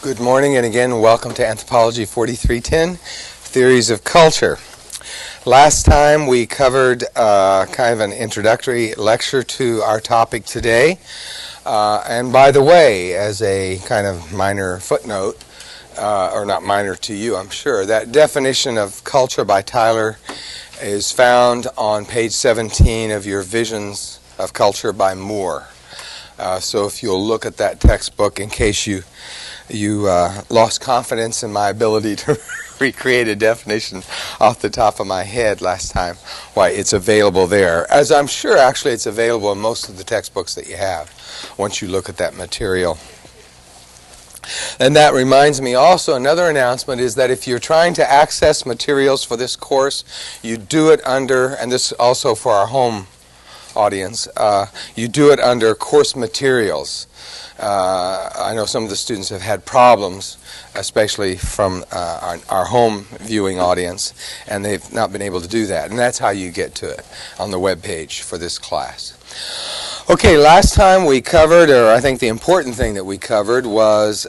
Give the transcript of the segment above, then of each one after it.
Good morning, and again, welcome to Anthropology 4310, Theories of Culture. Last time we covered kind of an introductory lecture to our topic today. And by the way, as a kind of minor footnote, or not minor to you, I'm sure, that definition of culture by Tyler is found on page 17 of your Visions of Culture by Moore. So if you'll look at that textbook in case you lost confidence in my ability to recreate a definition off the top of my head last time, why, it's available there. As I'm sure actually it's available in most of the textbooks that you have once you look at that material. And that reminds me also, another announcement is that if you're trying to access materials for this course, you do it under, and this also for our home audience, you do it under course materials. I know some of the students have had problems, especially from our home viewing audience, and they've not been able to do that. And that's how you get to it on the web page for this class. Okay, last time we covered, or I think the important thing that we covered was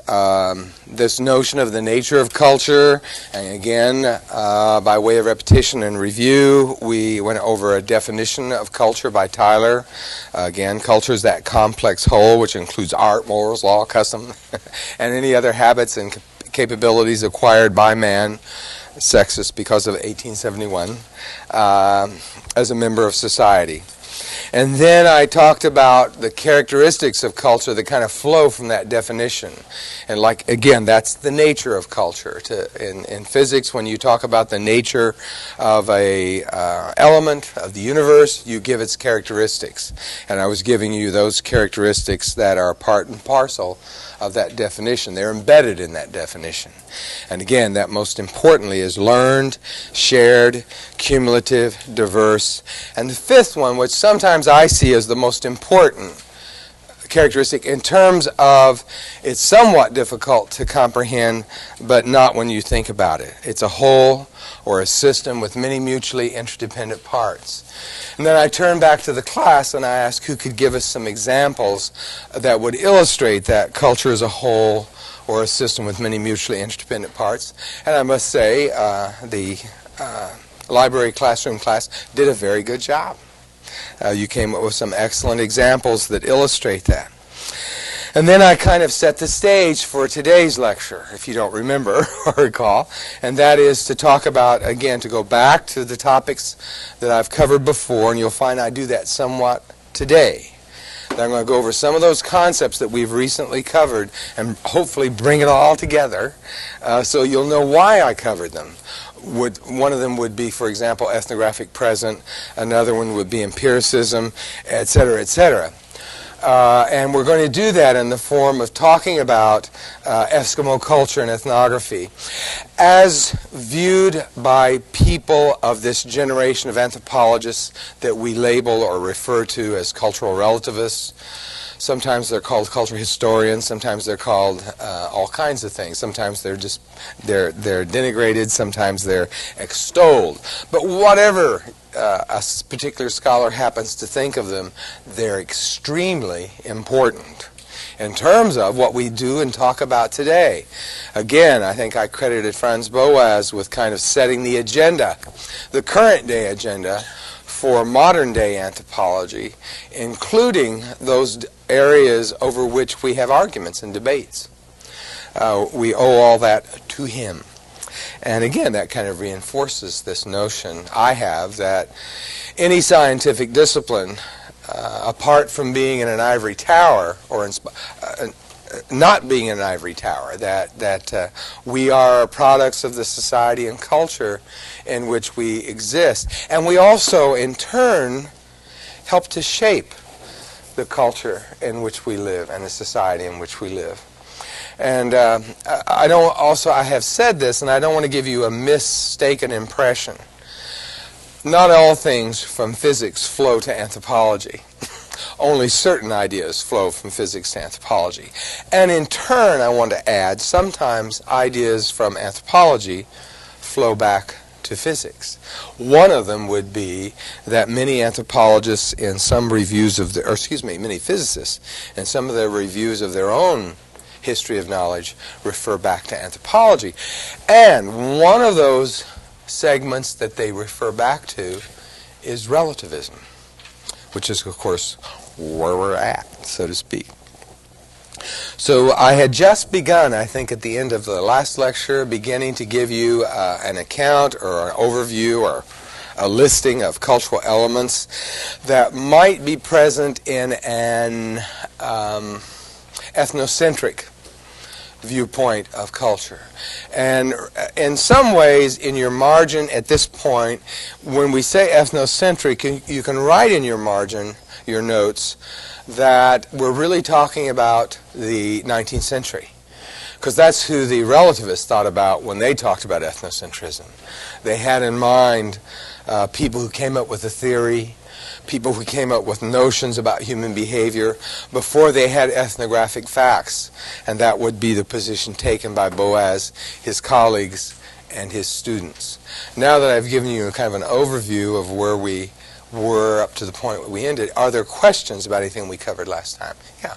this notion of the nature of culture. And again, by way of repetition and review, we went over a definition of culture by Tyler. Again, culture is that complex whole which includes art, morals, law, custom, and any other habits and capabilities acquired by man, sexist because of 1871, as a member of society. And then I talked about the characteristics of culture that kind of flow from that definition. And like, again, that's the nature of culture. In physics, when you talk about the nature of a element of the universe, you give its characteristics. And I was giving you those characteristics that are part and parcel of that definition. They're embedded in that definition. And again, that most importantly is learned, shared, cumulative, diverse. And the fifth one, which sometimes I see as the most important characteristic in terms of it's somewhat difficult to comprehend, but not when you think about it. It's a whole or a system with many mutually interdependent parts. And then I turn back to the class and I ask who could give us some examples that would illustrate that culture as a whole or a system with many mutually interdependent parts. And I must say the library classroom class did a very good job. You came up with some excellent examples that illustrate that. And then I kind of set the stage for today's lecture, if you don't remember or recall, and that is to talk about, again, to go back to the topics that I've covered before, and you'll find I do that somewhat today. And I'm going to go over some of those concepts that we've recently covered and hopefully bring it all together so you'll know why I covered them. One of them would be, for example, ethnographic present. Another one would be empiricism, et cetera, et cetera. And we're going to do that in the form of talking about Eskimo culture and ethnography as viewed by people of this generation of anthropologists that we label or refer to as cultural relativists. Sometimes they're called cultural historians. Sometimes they're called all kinds of things. Sometimes they're just they're denigrated. Sometimes they're extolled. But whatever a particular scholar happens to think of them, they're extremely important in terms of what we do and talk about today. Again, I think I credited Franz Boas with kind of setting the agenda, the current day agenda for modern day anthropology, including those areas over which we have arguments and debates. We owe all that to him. And again, that kind of reinforces this notion I have that any scientific discipline, apart from being in an ivory tower, or not being in an ivory tower, that we are products of the society and culture in which we exist. And we also, in turn, help to shape the culture in which we live and the society in which we live. And I have said this, and I don't want to give you a mistaken impression. Not all things from physics flow to anthropology. Only certain ideas flow from physics to anthropology. And in turn, I want to add, sometimes ideas from anthropology flow back to physics. One of them would be that many anthropologists in some reviews of many physicists in some of their reviews of their own history of knowledge refer back to anthropology. And one of those segments that they refer back to is relativism, which is, of course, where we're at, so to speak. So I had just begun, I think at the end of the last lecture, beginning to give you an account or an overview or a listing of cultural elements that might be present in an ethnocentric viewpoint of culture. And in some ways, in your margin at this point, when we say ethnocentric, you can write in your margin, your notes, that we're really talking about the 19th century. Because that's who the relativists thought about when they talked about ethnocentrism. They had in mind people who came up with a theory, people who came up with notions about human behavior before they had ethnographic facts. And that would be the position taken by Boas, his colleagues, and his students. Now that I've given you kind of an overview of where we were up to the point where we ended, are there questions about anything we covered last time? Yeah.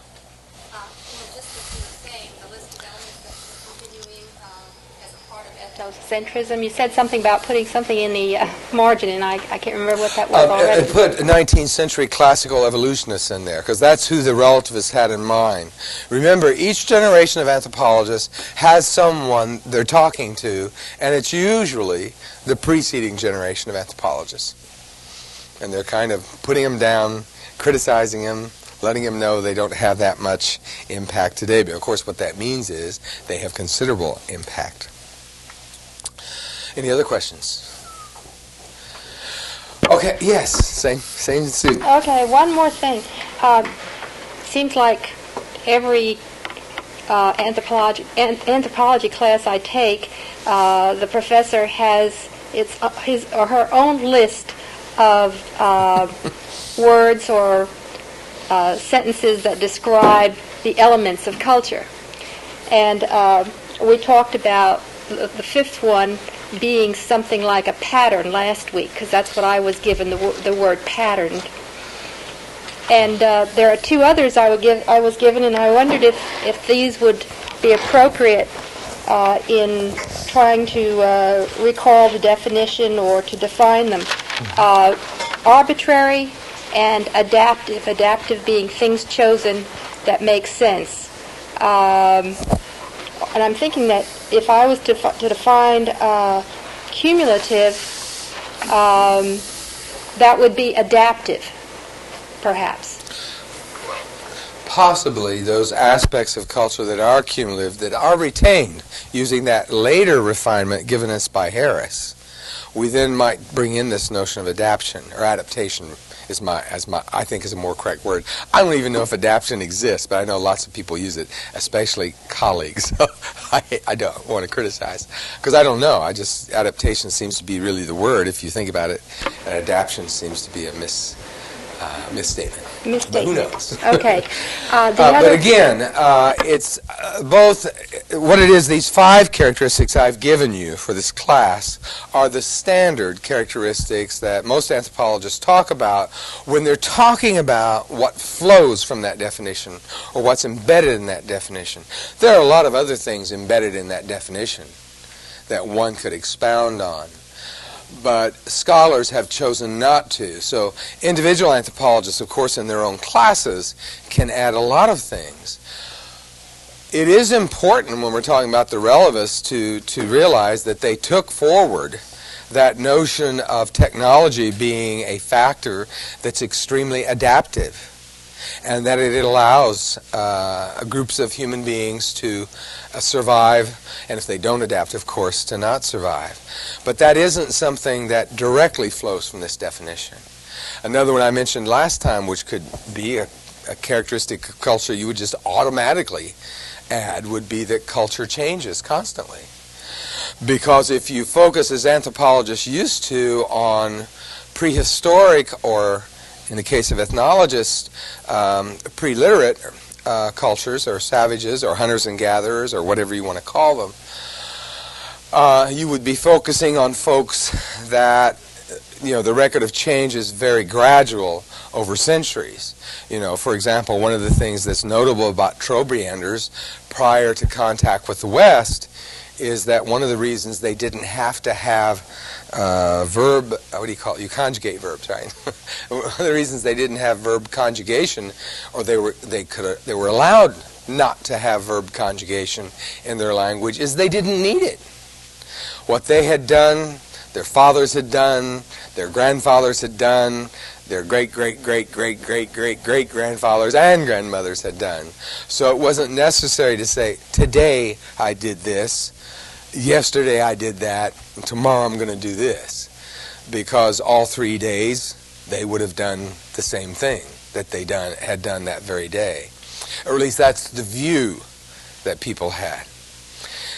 Just as you were saying, the list of elements that you're continuing as a part of ethnocentrism, you said something about putting something in the margin, and I can't remember what that was already. Put 19th century classical evolutionists in there, because that's who the relativists had in mind. Remember, each generation of anthropologists has someone they're talking to, and it's usually the preceding generation of anthropologists. And they're kind of putting them down, criticizing them, letting them know they don't have that much impact today. But of course what that means is they have considerable impact. Any other questions? Okay, yes, same suit. Okay, one more thing. Seems like every anthropology class I take, the professor has his or her own list of words or sentences that describe the elements of culture. And we talked about the fifth one being something like a pattern last week, because that's what I was given, the word pattern. And there are two others I was given, and I wondered if these would be appropriate in trying to recall the definition or to define them. Arbitrary and adaptive being things chosen that make sense. And I'm thinking that if I was to define cumulative, that would be adaptive, perhaps. Possibly those aspects of culture that are cumulative, that are retained using that later refinement given us by Harris. We then might bring in this notion of adaptation, or adaptation is I think is a more correct word. I don't even know if adaptation exists, but I know lots of people use it, especially colleagues. So I don't want to criticize, because I don't know. Adaptation seems to be really the word if you think about it. Adaptation seems to be a misstatement. But who knows? Okay. But again, it's both what it is. These 5 characteristics I've given you for this class are the standard characteristics that most anthropologists talk about when they're talking about what flows from that definition or what's embedded in that definition. There are a lot of other things embedded in that definition that one could expound on, but scholars have chosen not to. So individual anthropologists, of course, in their own classes, can add a lot of things. It is important when we're talking about the relativists to realize that they took forward that notion of technology being a factor that's extremely adaptive, and that it allows groups of human beings to survive, and if they don't adapt, of course, to not survive. But that isn't something that directly flows from this definition. Another one I mentioned last time, which could be a characteristic of culture you would just automatically add, would be that culture changes constantly. Because if you focus, as anthropologists used to, on prehistoric, or in the case of ethnologists, pre-literate cultures, or savages, or hunters and gatherers, or whatever you want to call them, you would be focusing on folks that the record of change is very gradual over centuries. For example, one of the things that's notable about Trobrianders prior to contact with the West is that one of the reasons they didn't have to have verb, what do you call it? You conjugate verbs, right? One of the reasons they didn't have verb conjugation, or they were allowed not to have verb conjugation in their language, is they didn't need it. What they had done, their fathers had done, their grandfathers had done, their great-great-great-great-great-great-grandfathers and grandmothers had done. So it wasn't necessary to say, today I did this, yesterday I did that, and tomorrow I'm going to do this. Because all 3 days they would have done the same thing that they had done that very day. Or at least that's the view that people had.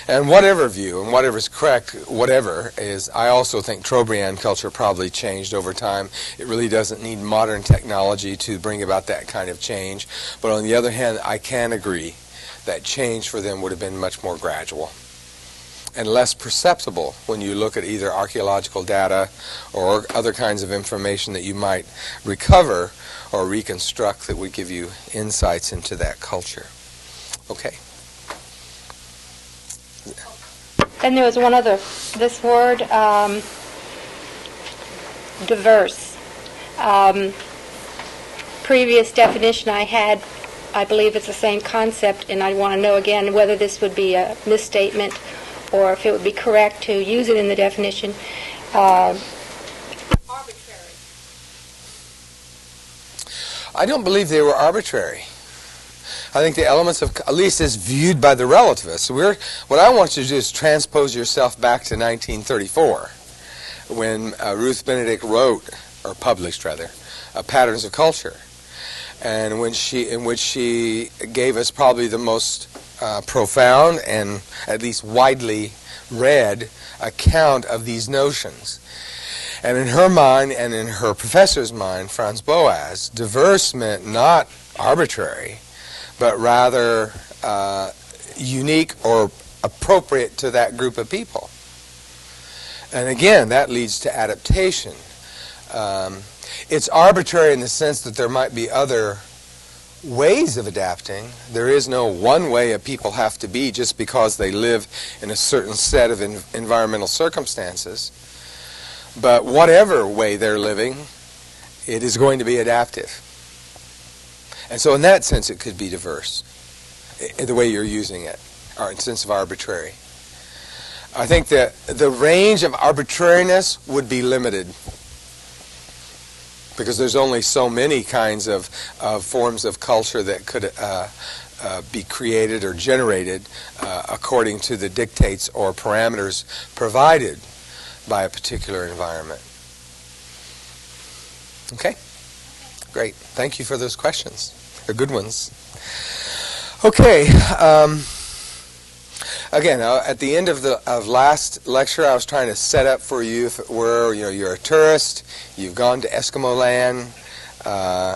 And whatever view, and whatever's correct, whatever is, I also think Trobriand culture probably changed over time. It really doesn't need modern technology to bring about that kind of change. But on the other hand, I can agree that change for them would have been much more gradual and less perceptible when you look at either archaeological data or other kinds of information that you might recover or reconstruct that would give you insights into that culture. Okay. Then there was one other, this word, diverse. Previous definition I had, I believe it's the same concept, and I want to know again whether this would be a misstatement or if it would be correct to use it in the definition. Arbitrary. I don't believe they were arbitrary. I think the elements of, at least as viewed by the relativists, what I want you to do is transpose yourself back to 1934, when Ruth Benedict wrote, or published rather, Patterns of Culture, and in which she gave us probably the most profound and at least widely read account of these notions. And in her mind, and in her professor's mind, Franz Boas, diverse meant not arbitrary, but rather unique or appropriate to that group of people. And again, that leads to adaptation. It's arbitrary in the sense that there might be other ways of adapting. There is no one way a people have to be just because they live in a certain set of environmental circumstances. But whatever way they're living, it is going to be adaptive. And so in that sense, it could be diverse, the way you're using it, or in the sense of arbitrary. I think that the range of arbitrariness would be limited, because there's only so many kinds of forms of culture that could be created or generated according to the dictates or parameters provided by a particular environment. Okay? Great. Thank you for those questions. They're good ones. Okay. Again, at the end of last lecture, I was trying to set up for you, if it were, you're a tourist, you've gone to Eskimo land,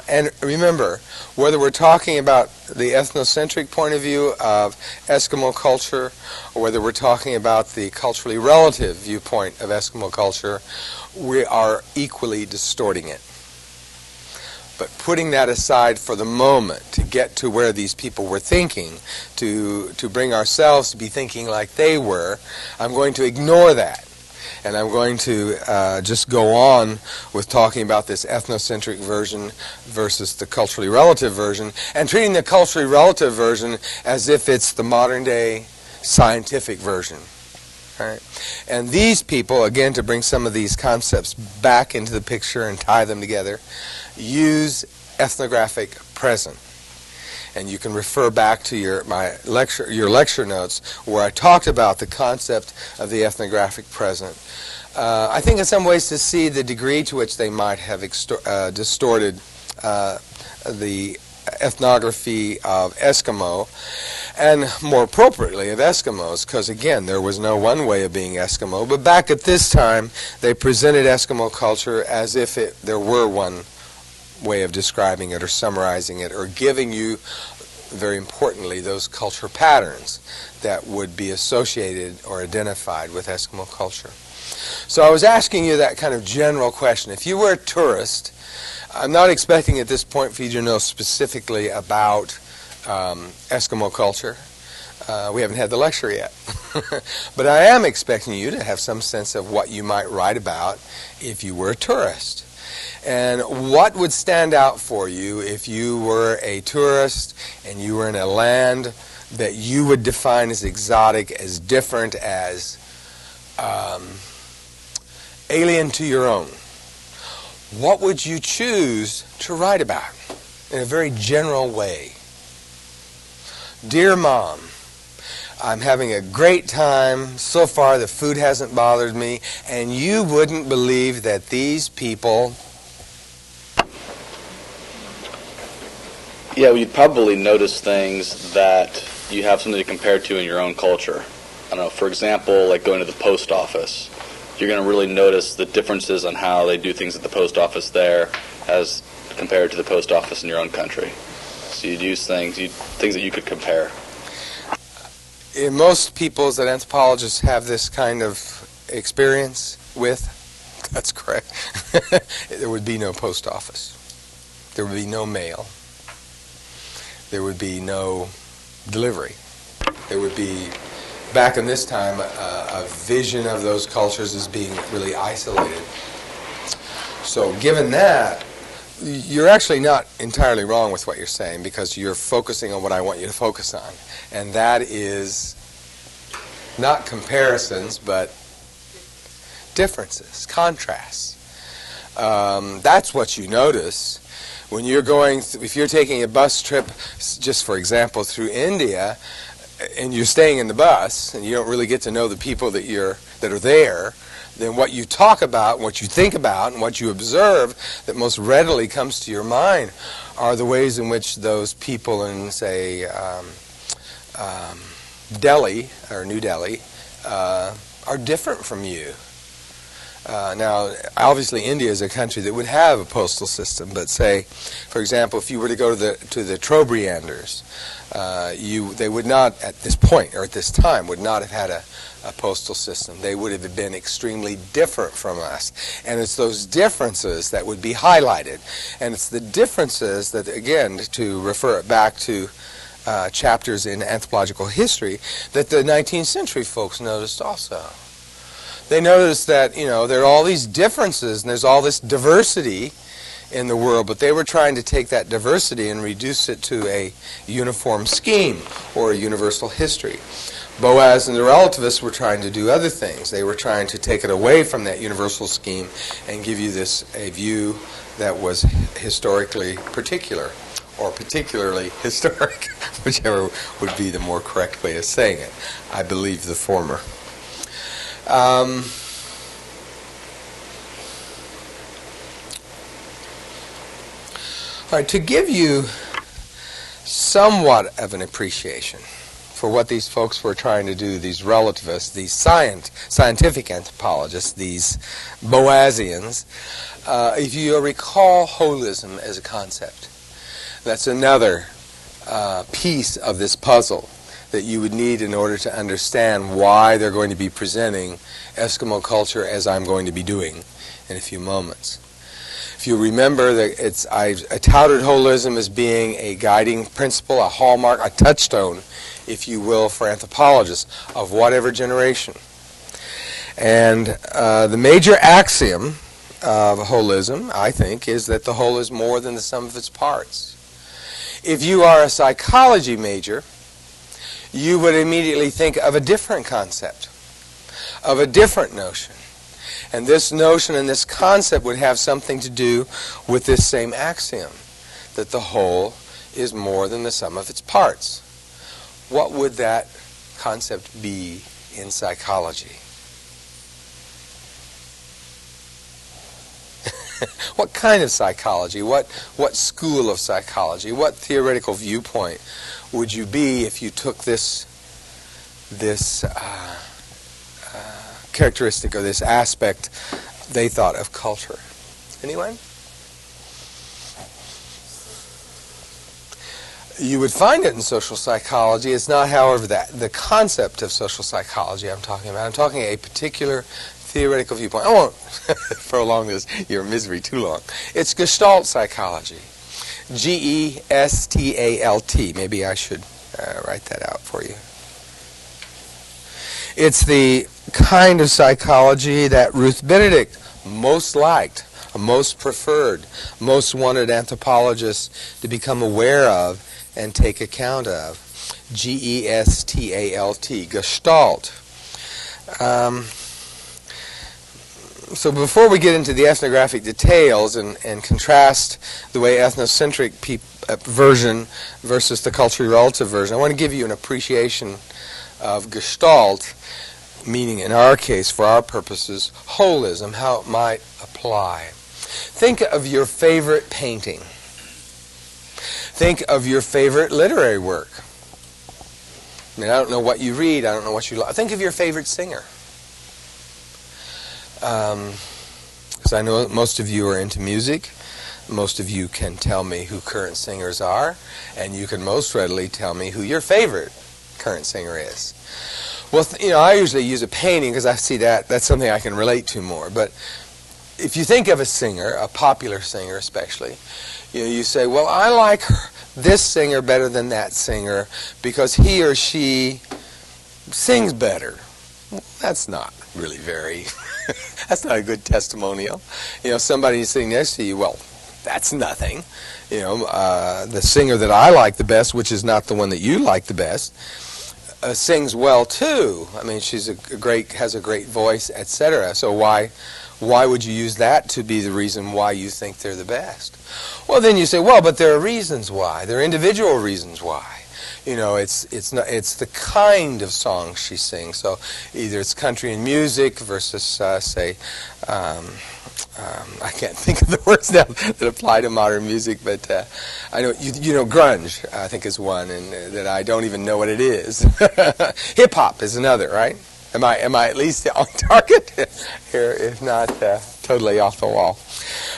and remember, whether we're talking about the ethnocentric point of view of Eskimo culture, or whether we're talking about the culturally relative viewpoint of Eskimo culture, we are equally distorting it. But putting that aside for the moment to get to where these people were thinking, to bring ourselves to be thinking like they were, I'm going to ignore that. And I'm going to just go on with talking about this ethnocentric version versus the culturally relative version, and treating the culturally relative version as if it's the modern day scientific version. Right? And these people, again, to bring some of these concepts back into the picture and tie them together, use ethnographic present. And you can refer back to your lecture notes where I talked about the concept of the ethnographic present. I think in some ways to see the degree to which they might have distorted the ethnography of Eskimo, and more appropriately of Eskimos, because again, there was no one way of being Eskimo, but back at this time, they presented Eskimo culture as if there were one way of describing it or summarizing it or giving you very importantly, those culture patterns that would be associated or identified with Eskimo culture. So I was asking you that kind of general question. If you were a tourist, I'm not expecting at this point for you to know specifically about Eskimo culture. We haven't had the lecture yet. But I am expecting you to have some sense of what you might write about if you were a tourist. And what would stand out for you if you were a tourist and you were in a land that you would define as exotic, as different, as alien to your own? What would you choose to write about in a very general way? Dear Mom, I'm having a great time. So far, the food hasn't bothered me, and you wouldn't believe that these people... Yeah, well, you'd probably notice things that you have something to compare to in your own culture. I don't know, for example, like going to the post office. You're going to really notice the differences on how they do things at the post office there as compared to the post office in your own country. So you'd use things that you could compare. Most peoples that anthropologists have this kind of experience with, that's correct, there would be no post office. There would be no mail. There would be no delivery. There would be, back in this time, a vision of those cultures as being really isolated. So given that, you're actually not entirely wrong with what you're saying, because you're focusing on what I want you to focus on. And that is not comparisons, but differences, contrasts. That's what you notice when you're going, if you're taking a bus trip, just for example, through India, and you're staying in the bus, and you don't really get to know the people that are there, then what you talk about, what you think about, and what you observe that most readily comes to your mind are the ways in which those people in, say, Delhi, or New Delhi, are different from you. Now, obviously, India is a country that would have a postal system, but say, for example, if you were to go to the Trobrianders, they would not, at this point, or at this time, would not have had a postal system. They would have been extremely different from us. And it's those differences that would be highlighted. And it's the differences that, again, to refer it back to chapters in anthropological history, that the 19th century folks noticed also. They noticed that, there are all these differences and there's all this diversity in the world, but they were trying to take that diversity and reduce it to a uniform scheme or a universal history. Boaz and the relativists were trying to do other things. They were trying to take it away from that universal scheme and give you a view that was historically particular, or particularly historic, whichever would be the more correct way of saying it. I believe the former. All right, to give you somewhat of an appreciation for what these folks were trying to do, these relativists, these scientific anthropologists, these Boazians, if you recall holism as a concept, that's another piece of this puzzle that you would need in order to understand why they're going to be presenting Eskimo culture as I'm going to be doing in a few moments. If you remember, that I touted holism as being a guiding principle, a hallmark, a touchstone, if you will, for anthropologists of whatever generation. And the major axiom of holism, I think, is that the whole is more than the sum of its parts. If you are a psychology major, you would immediately think of a different concept, of a different notion. And this notion and this concept would have something to do with this same axiom, that the whole is more than the sum of its parts. What would that concept be in psychology? What kind of psychology? What school of psychology? What theoretical viewpoint would you be if you took this characteristic or this aspect they thought of culture? Anyone? You would find it in social psychology. It's not, however, the concept of social psychology I'm talking about. I'm talking a particular theoretical viewpoint. I won't prolong your misery too long. It's Gestalt Psychology. Gestalt. Maybe I should write that out for you. It's the kind of psychology that Ruth Benedict most liked, most preferred, most wanted anthropologists to become aware of and take account of. Gestalt, Gestalt. So before we get into the ethnographic details and contrast the way ethnocentric version versus the culturally relative version, I want to give you an appreciation of Gestalt, meaning in our case, for our purposes, holism, how it might apply. Think of your favorite painting. Think of your favorite literary work. I mean, I don't know what you read, I don't know what you like. Think of your favorite singer. Because I know most of you are into music. Most of you can tell me who current singers are, and you can most readily tell me who your favorite current singer is. Well, I usually use a painting because I see that's something I can relate to more. But if you think of a singer, a popular singer especially, you say, well, I like this singer better than that singer because he or she sings better. Well, that's not really very... That's not a good testimonial. Somebody sitting next to you, well, that's nothing. The singer that I like the best, which is not the one that you like the best, sings well too. I mean, has a great voice, etc. So why would you use that to be the reason why you think they're the best? Well, then you say, well, but there are reasons why. There are individual reasons why. It's the kind of song she sings. So either it's country and music versus, say, I can't think of the words now that apply to modern music, but I know grunge, I think, is one, and that I don't even know what it is. Hip hop is another, right? Am I at least on target here, if not totally off the wall?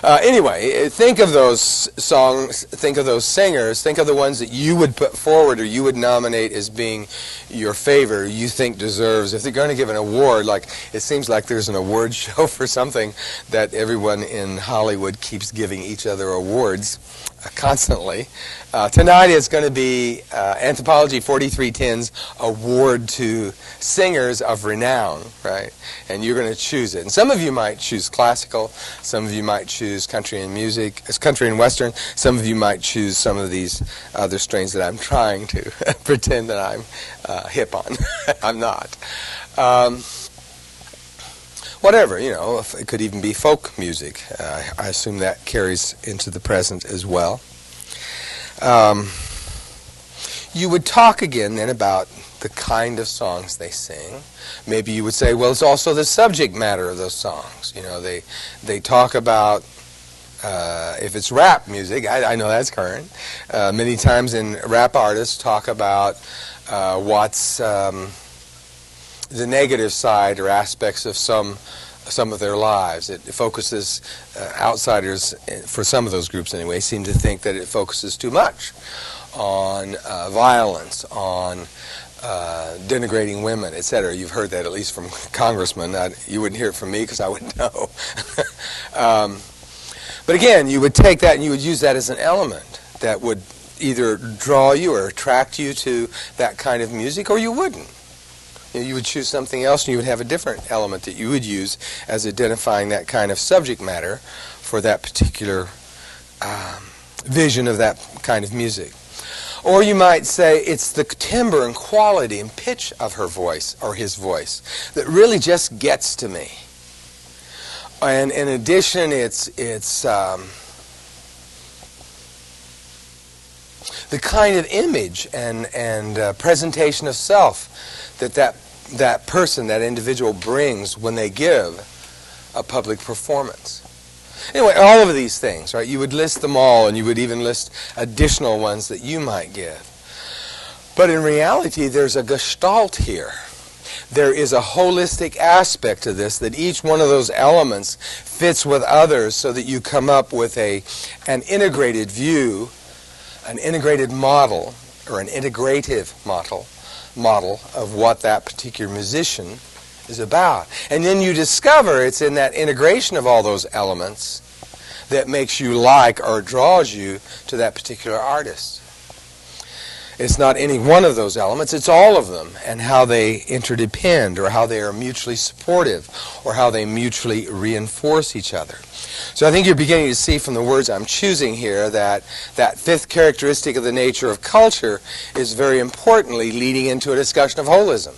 Anyway, think of those songs, think of those singers, think of the ones that you would put forward or you would nominate as being your favorite, you think deserves. If they're going to give an award, like it seems like there's an award show for something that everyone in Hollywood keeps giving each other awards constantly. Tonight is going to be Anthropology 4310's award to singers of renown, right? And you're going to choose it. And some of you might choose classical, some of you might choose country and music, country and western, some of you might choose some of these other strains that I'm trying to pretend that I'm hip on. I'm not. Whatever, it could even be folk music. I assume that carries into the present as well. You would talk again then about the kind of songs they sing. Maybe you would say, well, it's also the subject matter of those songs. They talk about, if it's rap music, I know that's current. Many times in rap artists talk about what's the negative side or aspects of some of their lives. It focuses, outsiders, for some of those groups anyway, seem to think that it focuses too much on violence, on denigrating women, etc. You've heard that at least from congressmen. You wouldn't hear it from me because I wouldn't know. But again, you would take that and you would use that as an element that would either draw you or attract you to that kind of music, or you wouldn't. You would choose something else and you would have a different element that you would use as identifying that kind of subject matter for that particular vision of that kind of music. Or you might say it's the timbre and quality and pitch of her voice or his voice that really just gets to me. And in addition, it's the kind of image and presentation of self that person, that individual brings when they give a public performance. Anyway, all of these things, right? You would list them all, and you would even list additional ones that you might give. But in reality, there's a gestalt here. There is a holistic aspect to this, that each one of those elements fits with others so that you come up with an integrated view an integrated model or an integrative model of what that particular musician is about. And then you discover it's in that integration of all those elements that makes you like or draws you to that particular artist. It's not any one of those elements, it's all of them, and how they interdepend, or how they are mutually supportive, or how they mutually reinforce each other. So I think you're beginning to see from the words I'm choosing here that that fifth characteristic of the nature of culture is very importantly leading into a discussion of holism,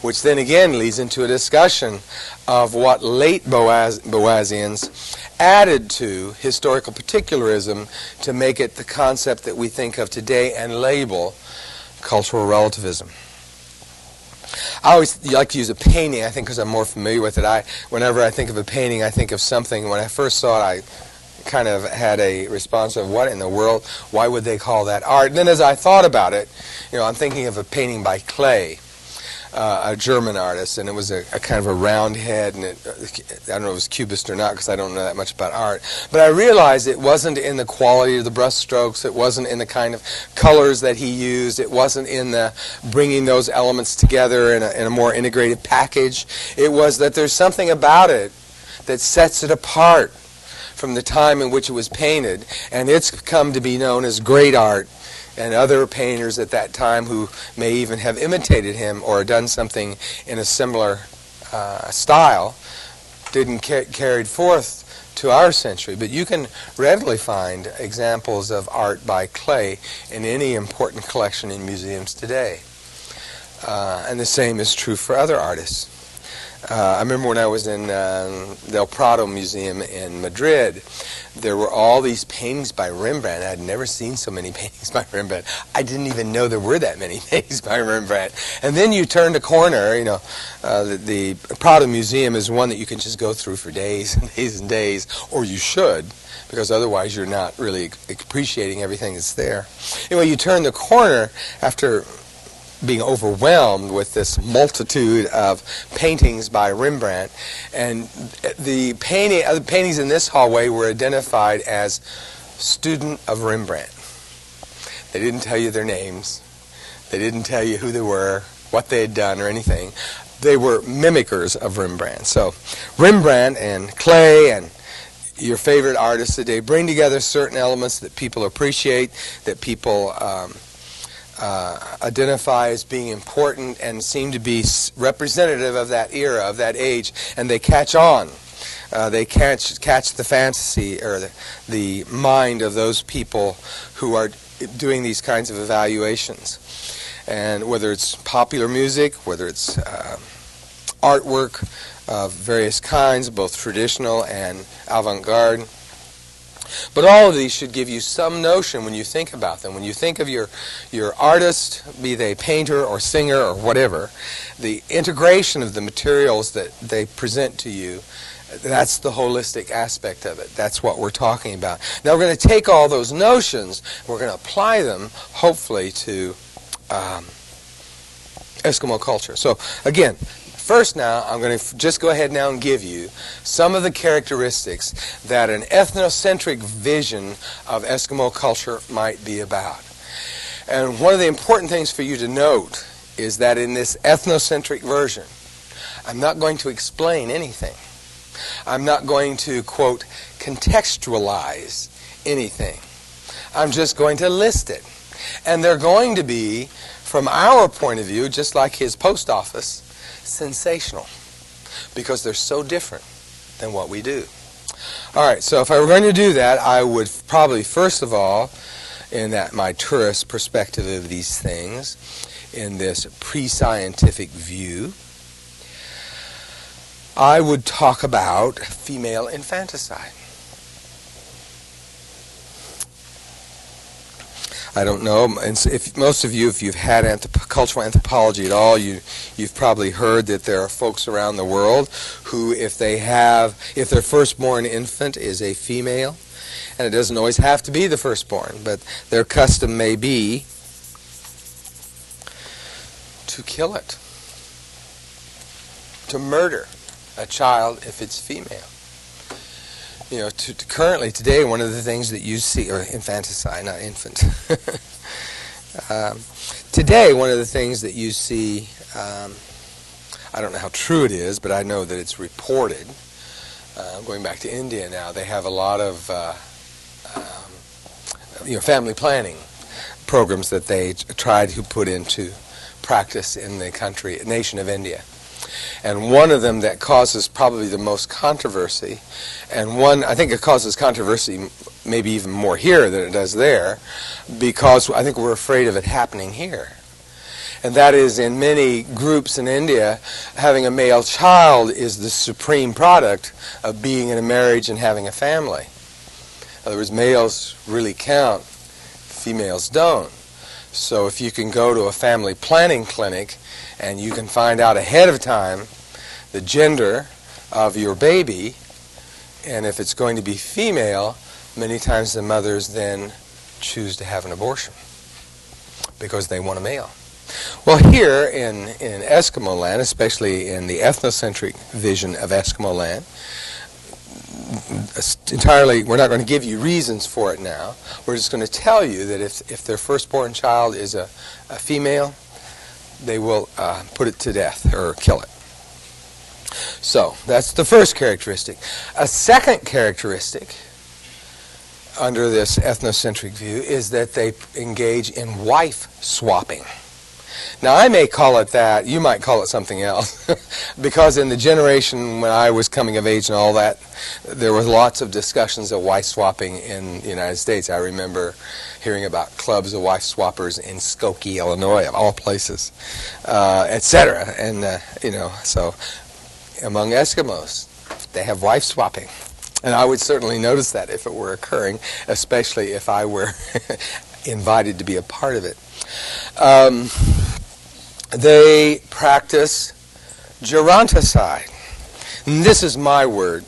which then again leads into a discussion of what late Boasians added to historical particularism to make it the concept that we think of today and label cultural relativism. I always like to use a painting, I think, because I'm more familiar with it. Whenever I think of a painting, I think of something. When I first saw it, I kind of had a response of, what in the world? Why would they call that art? And then as I thought about it, I'm thinking of a painting by Klee, a German artist, and it was a kind of a round head, and I don't know if it was cubist or not because I don't know that much about art, but I realized it wasn't in the quality of the brush strokes, it wasn't in the kind of colors that he used, it wasn't in the bringing those elements together in a more integrated package. It was that there's something about it that sets it apart from the time in which it was painted, and it's come to be known as great art. And other painters at that time who may even have imitated him or done something in a similar style didn't carried forth to our century. But you can readily find examples of art by Klee in any important collection in museums today. And the same is true for other artists. I remember when I was in the Prado Museum in Madrid, there were all these paintings by Rembrandt. I had never seen so many paintings by Rembrandt. I didn't even know there were that many paintings by Rembrandt. And then you turn the corner, the Prado Museum is one that you can just go through for days and days and days, or you should, because otherwise you're not really appreciating everything that's there. Anyway, you turn the corner after being overwhelmed with this multitude of paintings by Rembrandt, and the paintings in this hallway were identified as student of Rembrandt. They didn't tell you their names. They didn't tell you who they were, what they had done, or anything. They were mimickers of Rembrandt. So Rembrandt and Klee and your favorite artists today bring together certain elements that people appreciate, that people identify as being important and seem to be representative of that era, of that age, and they catch on. They catch the fantasy or the mind of those people who are doing these kinds of evaluations. And whether it's popular music, whether it's artwork of various kinds, both traditional and avant-garde, but all of these should give you some notion when you think about them. When you think of your artist, be they painter or singer or whatever, the integration of the materials that they present to you, that's the holistic aspect of it. That's what we're talking about. Now we're going to take all those notions, we're going to apply them, hopefully, to Eskimo culture. So again, first now, I'm going to just go ahead now and give you some of the characteristics that an ethnocentric vision of Eskimo culture might be about. And one of the important things for you to note is that in this ethnocentric version, I'm not going to explain anything. I'm not going to, quote, contextualize anything. I'm just going to list it. And they're going to be, from our point of view, just like his post office, sensational, because they're so different than what we do. All right, so if I were going to do that, I would probably, first of all, in that my tourist perspective of these things, in this pre-scientific view, I would talk about female infanticide. I don't know, and if most of you, if you've had cultural anthropology at all, you've probably heard that there are folks around the world who, if their firstborn infant is a female, and it doesn't always have to be the firstborn, but their custom may be to kill it, to murder a child if it's female. currently today, one of the things that you see, or infanticide, not infant. Today, one of the things that you see, I don't know how true it is, but I know that it's reported. Going back to India now, they have a lot of family planning programs that they try to put into practice in the nation of India. And one of them that causes probably the most controversy, and I think it causes controversy maybe even more here than it does there, because I think we're afraid of it happening here. And that is, in many groups in India, having a male child is the supreme product of being in a marriage and having a family. In other words, males really count, females don't. So if you can go to a family planning clinic and you can find out ahead of time the gender of your baby, and if it's going to be female, many times the mothers then choose to have an abortion because they want a male. Well, here in Eskimo land, especially in the ethnocentric vision of Eskimo land, entirely, we're not going to give you reasons for it now. We're just going to tell you that if their firstborn child is a female, they will put it to death or kill it. So that's the first characteristic. A second characteristic under this ethnocentric view is that they engage in wife swapping. Now, I may call it that, you might call it something else, because in the generation when I was coming of age and all that, there were lots of discussions of wife swapping in the United States. I remember hearing about clubs of wife swappers in Skokie, Illinois, of all places, etc. And, so among Eskimos, they have wife swapping. And I would certainly notice that if it were occurring, especially if I were invited to be a part of it. They practice geronticide. And this is my word.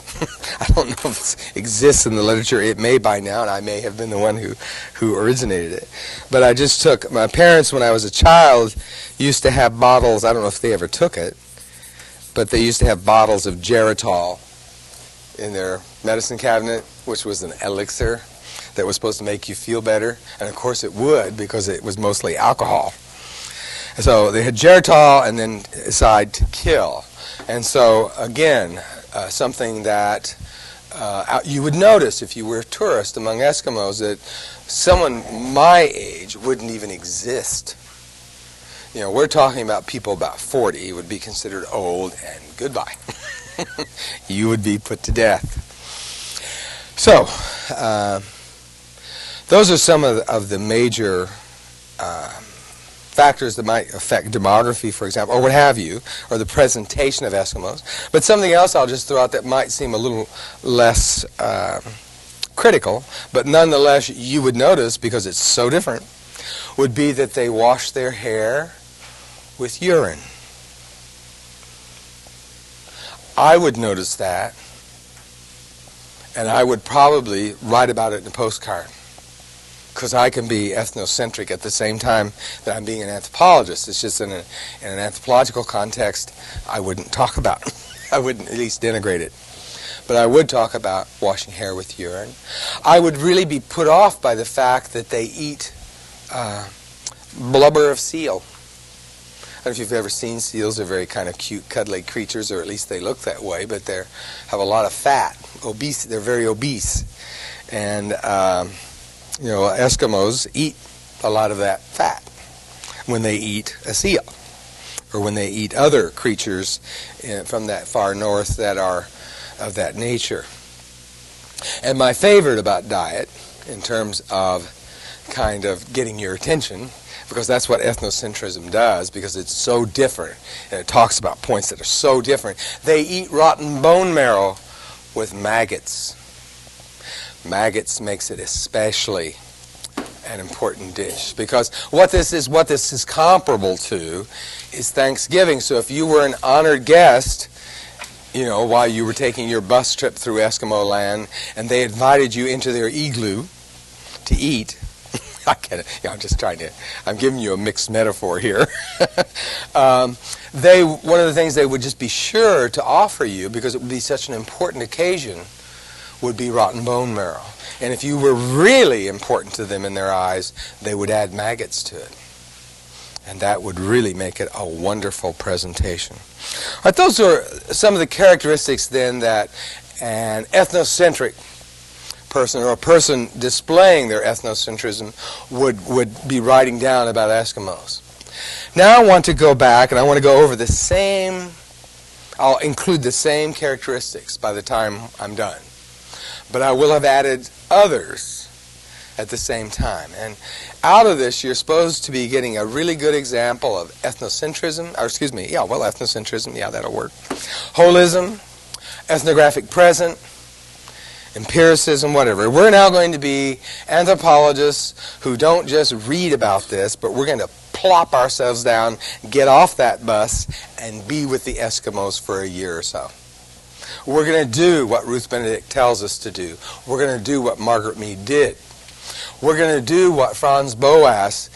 I don't know if it exists in the literature. It may by now, and I may have been the one who originated it. But I just took, my parents, when I was a child, used to have bottles, I don't know if they ever took it, but they used to have bottles of Geritol in their medicine cabinet, which was an elixir that was supposed to make you feel better. And of course it would, because it was mostly alcohol. So they had Geritol and then decide to kill. And so, again, something that you would notice if you were a tourist among Eskimos, that someone my age wouldn't even exist. We're talking about people about 40 would be considered old, and goodbye. You would be put to death. So, those are some of the major factors that might affect demography, for example, or what have you, or the presentation of Eskimos. But something else I'll just throw out that might seem a little less critical, but nonetheless you would notice, because it's so different, would be that they wash their hair with urine. I would notice that, and I would probably write about it in a postcard, because I can be ethnocentric at the same time that I'm being an anthropologist. It's just in an anthropological context, I wouldn't talk about it. I wouldn't at least denigrate it. But I would talk about washing hair with urine. I would really be put off by the fact that they eat blubber of seal. I don't know if you've ever seen seals. They're very kind of cute, cuddly creatures, or at least they look that way, but they have a lot of fat. Obese. They're very obese. And Eskimos eat a lot of that fat when they eat a seal, or when they eat other creatures from that far north that are of that nature. And my favorite about diet, in terms of kind of getting your attention, because that's what ethnocentrism does, because it's so different, and it talks about points that are so different. They eat rotten bone marrow with maggots. Maggots makes it especially an important dish, because what this is comparable to is Thanksgiving. So if you were an honored guest, while you were taking your bus trip through Eskimo land, and they invited you into their igloo to eat, I get it. I'm giving you a mixed metaphor here. One of the things they would just be sure to offer you, because it would be such an important occasion, would be rotten bone marrow. And if you were really important to them in their eyes, they would add maggots to it. And that would really make it a wonderful presentation. All right, those are some of the characteristics then that an ethnocentric person or a person displaying their ethnocentrism would be writing down about Eskimos. Now I want to go back and I want to go over the same, I'll include the same characteristics by the time I'm done. But I will have added others at the same time. And out of this, you're supposed to be getting a really good example of ethnocentrism, or excuse me, ethnocentrism, that'll work. Holism, ethnographic present, empiricism, whatever. We're now going to be anthropologists who don't just read about this, but we're going to plop ourselves down, get off that bus, and be with the Eskimos for a year or so. We're going to do what Ruth Benedict tells us to do. We're going to do what Margaret Mead did. We're going to do what Franz Boas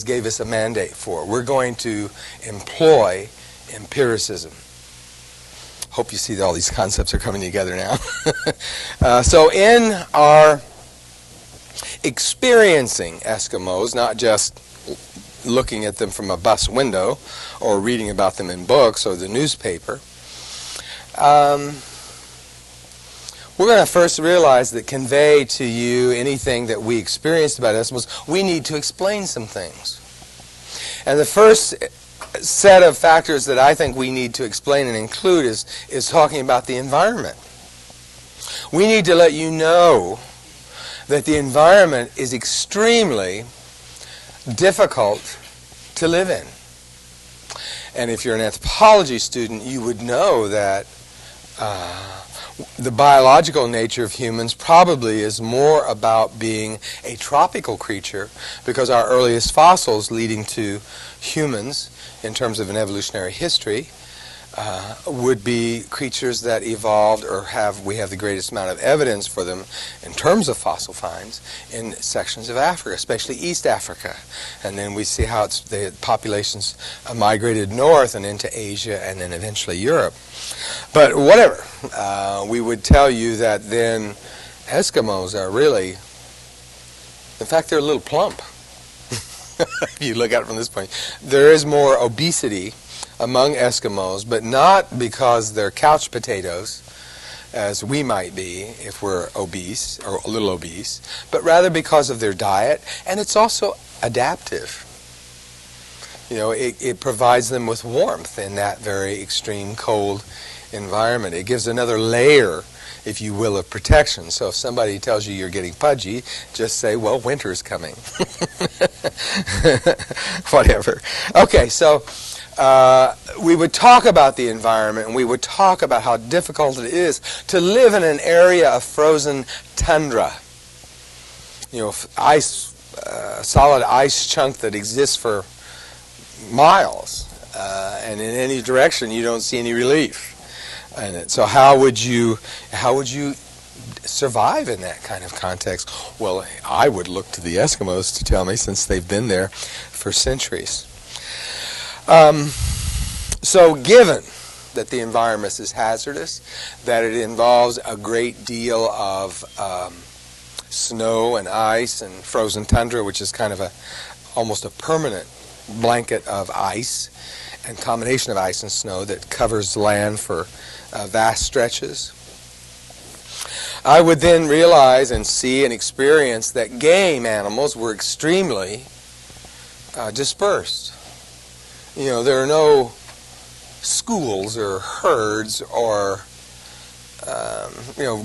gave us a mandate for. We're going to employ empiricism. Hope you see that all these concepts are coming together now. So in our experiencing Eskimos, not just looking at them from a bus window or reading about them in books or the newspaper, we're going to first realize that convey to you anything that we experienced about Eskimos, we need to explain some things. And the first set of factors that I think we need to explain and include is talking about the environment. We need to let you know that the environment is extremely difficult to live in. And if you're an anthropology student, you would know that the biological nature of humans probably is more about being a tropical creature, because our earliest fossils leading to humans in terms of an evolutionary history would be creatures that evolved or we have the greatest amount of evidence for them in terms of fossil finds in sections of Africa, especially East Africa. And then we see how the populations migrated north and into Asia and then eventually Europe. But whatever, we would tell you that then Eskimos are really, in fact, they're a little plump. If you look at it from this point, there is more obesity among Eskimos, but not because they're couch potatoes, as we might be if we're obese or a little obese, but rather because of their diet, and it's also adaptive. You know, it provides them with warmth in that very extreme cold environment. It gives another layer, if you will, of protection. So if somebody tells you you're getting pudgy, just say, well, winter's coming. Whatever. Okay, so we would talk about the environment, and we would talk about how difficult it is to live in an area of frozen tundra. You know, ice, solid ice chunk that exists for miles, and in any direction you don't see any relief in it. So how would you survive in that kind of context? Well, I would look to the Eskimos to tell me, since they've been there for centuries. So given that the environment is hazardous, that it involves a great deal of snow and ice and frozen tundra, which is kind of almost a permanent blanket of ice and combination of ice and snow that covers land for vast stretches, I would then realize and see and experience that game animals were extremely dispersed. You know, there are no schools or herds or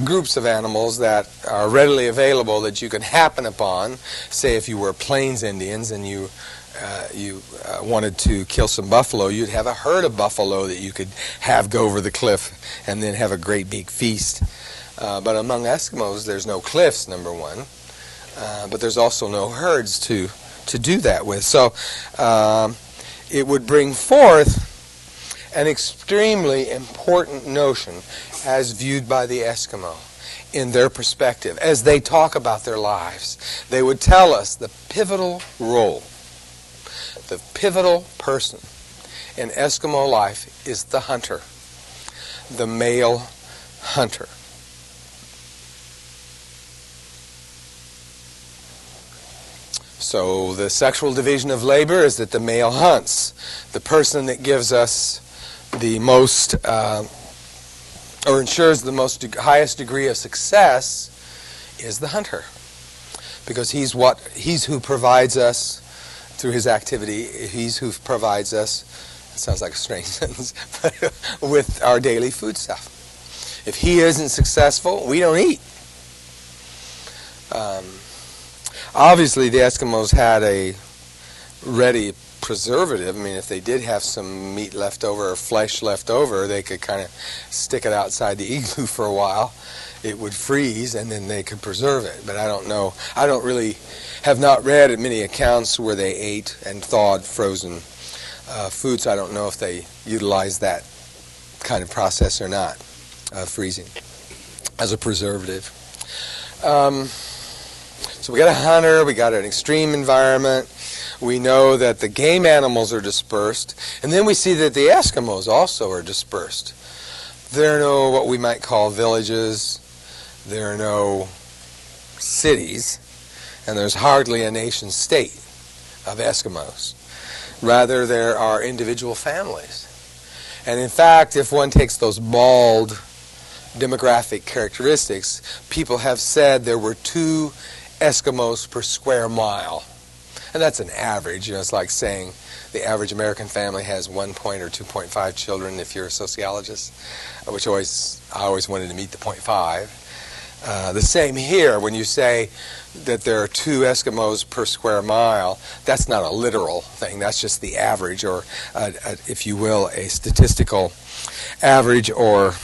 groups of animals that are readily available that you can happen upon. Say if you were Plains Indians and you wanted to kill some buffalo, you'd have a herd of buffalo that you could have go over the cliff and then have a great big feast. But among Eskimos, there's no cliffs, number one, but there's also no herds to do that with. So it would bring forth an extremely important notion as viewed by the Eskimo in their perspective. As they talk about their lives, they would tell us the pivotal role, the pivotal person in Eskimo life is the hunter, the male hunter. So the sexual division of labor is that the male hunts. The person that gives us the most, or ensures the highest degree of success is the hunter. Because he's who provides us through his activity, he's who provides us, it sounds like a strange sentence, but with our daily food stuff. If he isn't successful, we don't eat. Obviously, the Eskimos had a ready preservative. I mean, if they did have some meat left over or flesh left over, they could kind of stick it outside the igloo for a while. It would freeze, and then they could preserve it. But I don't know. I don't really have not read many accounts where they ate and thawed frozen foods. I don't know if they utilized that kind of process or not, freezing as a preservative. So we got a hunter, we got an extreme environment. We know that the game animals are dispersed, and then we see that the Eskimos also are dispersed. There are no what we might call villages. There are no cities, and there's hardly a nation state of Eskimos. Rather, there are individual families. And in fact, if one takes those bald demographic characteristics, people have said there were 2 Eskimos per square mile. And that's an average. You know, it's like saying the average American family has 1 or 2.5 children if you're a sociologist, which I always wanted to meet the 0.5. The same here, when you say that there are 2 Eskimos per square mile, that's not a literal thing. That's just the average, or if you will, a statistical average, or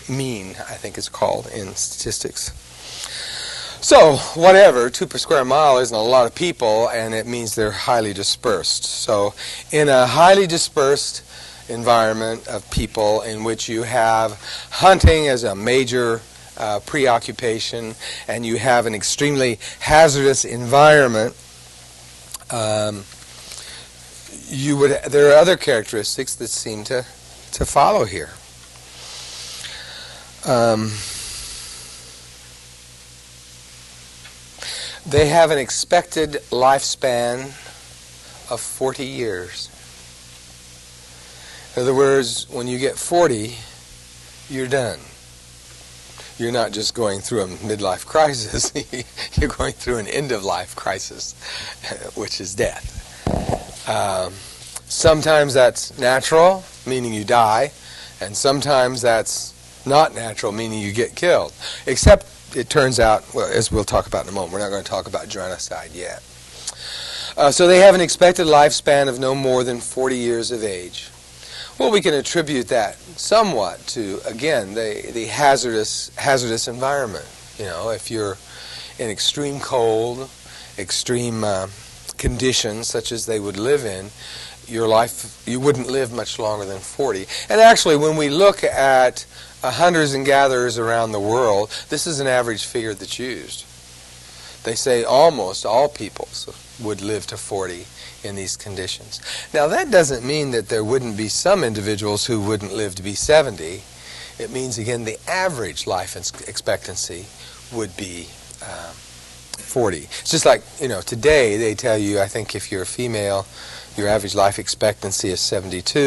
mean, I think it's called in statistics. So, whatever, 2 per square mile isn't a lot of people, and it means they're highly dispersed. So, in a highly dispersed environment of people in which you have hunting as a major preoccupation, and you have an extremely hazardous environment, there are other characteristics that seem to follow here. They have an expected lifespan of 40 years. In other words, when you get 40, you're done. You're not just going through a midlife crisis, you're going through an end-of-life crisis, which is death. Sometimes that's natural, meaning you die, and sometimes that's not natural, meaning you get killed. Except it turns out, well, as we'll talk about in a moment, we're not going to talk about genocide yet. So they have an expected lifespan of no more than 40 years of age. Well, we can attribute that somewhat to, again, the hazardous environment. You know, if you're in extreme cold, extreme conditions such as they would live in, your life, you wouldn't live much longer than 40. And actually, when we look at hunters and gatherers around the world, this is an average figure that's used. They say almost all peoples would live to 40 in these conditions. Now, that doesn't mean that there wouldn't be some individuals who wouldn't live to be 70. It means, again, the average life expectancy would be 40. It's just like, you know, today they tell you, I think if you're a female, your average life expectancy is 76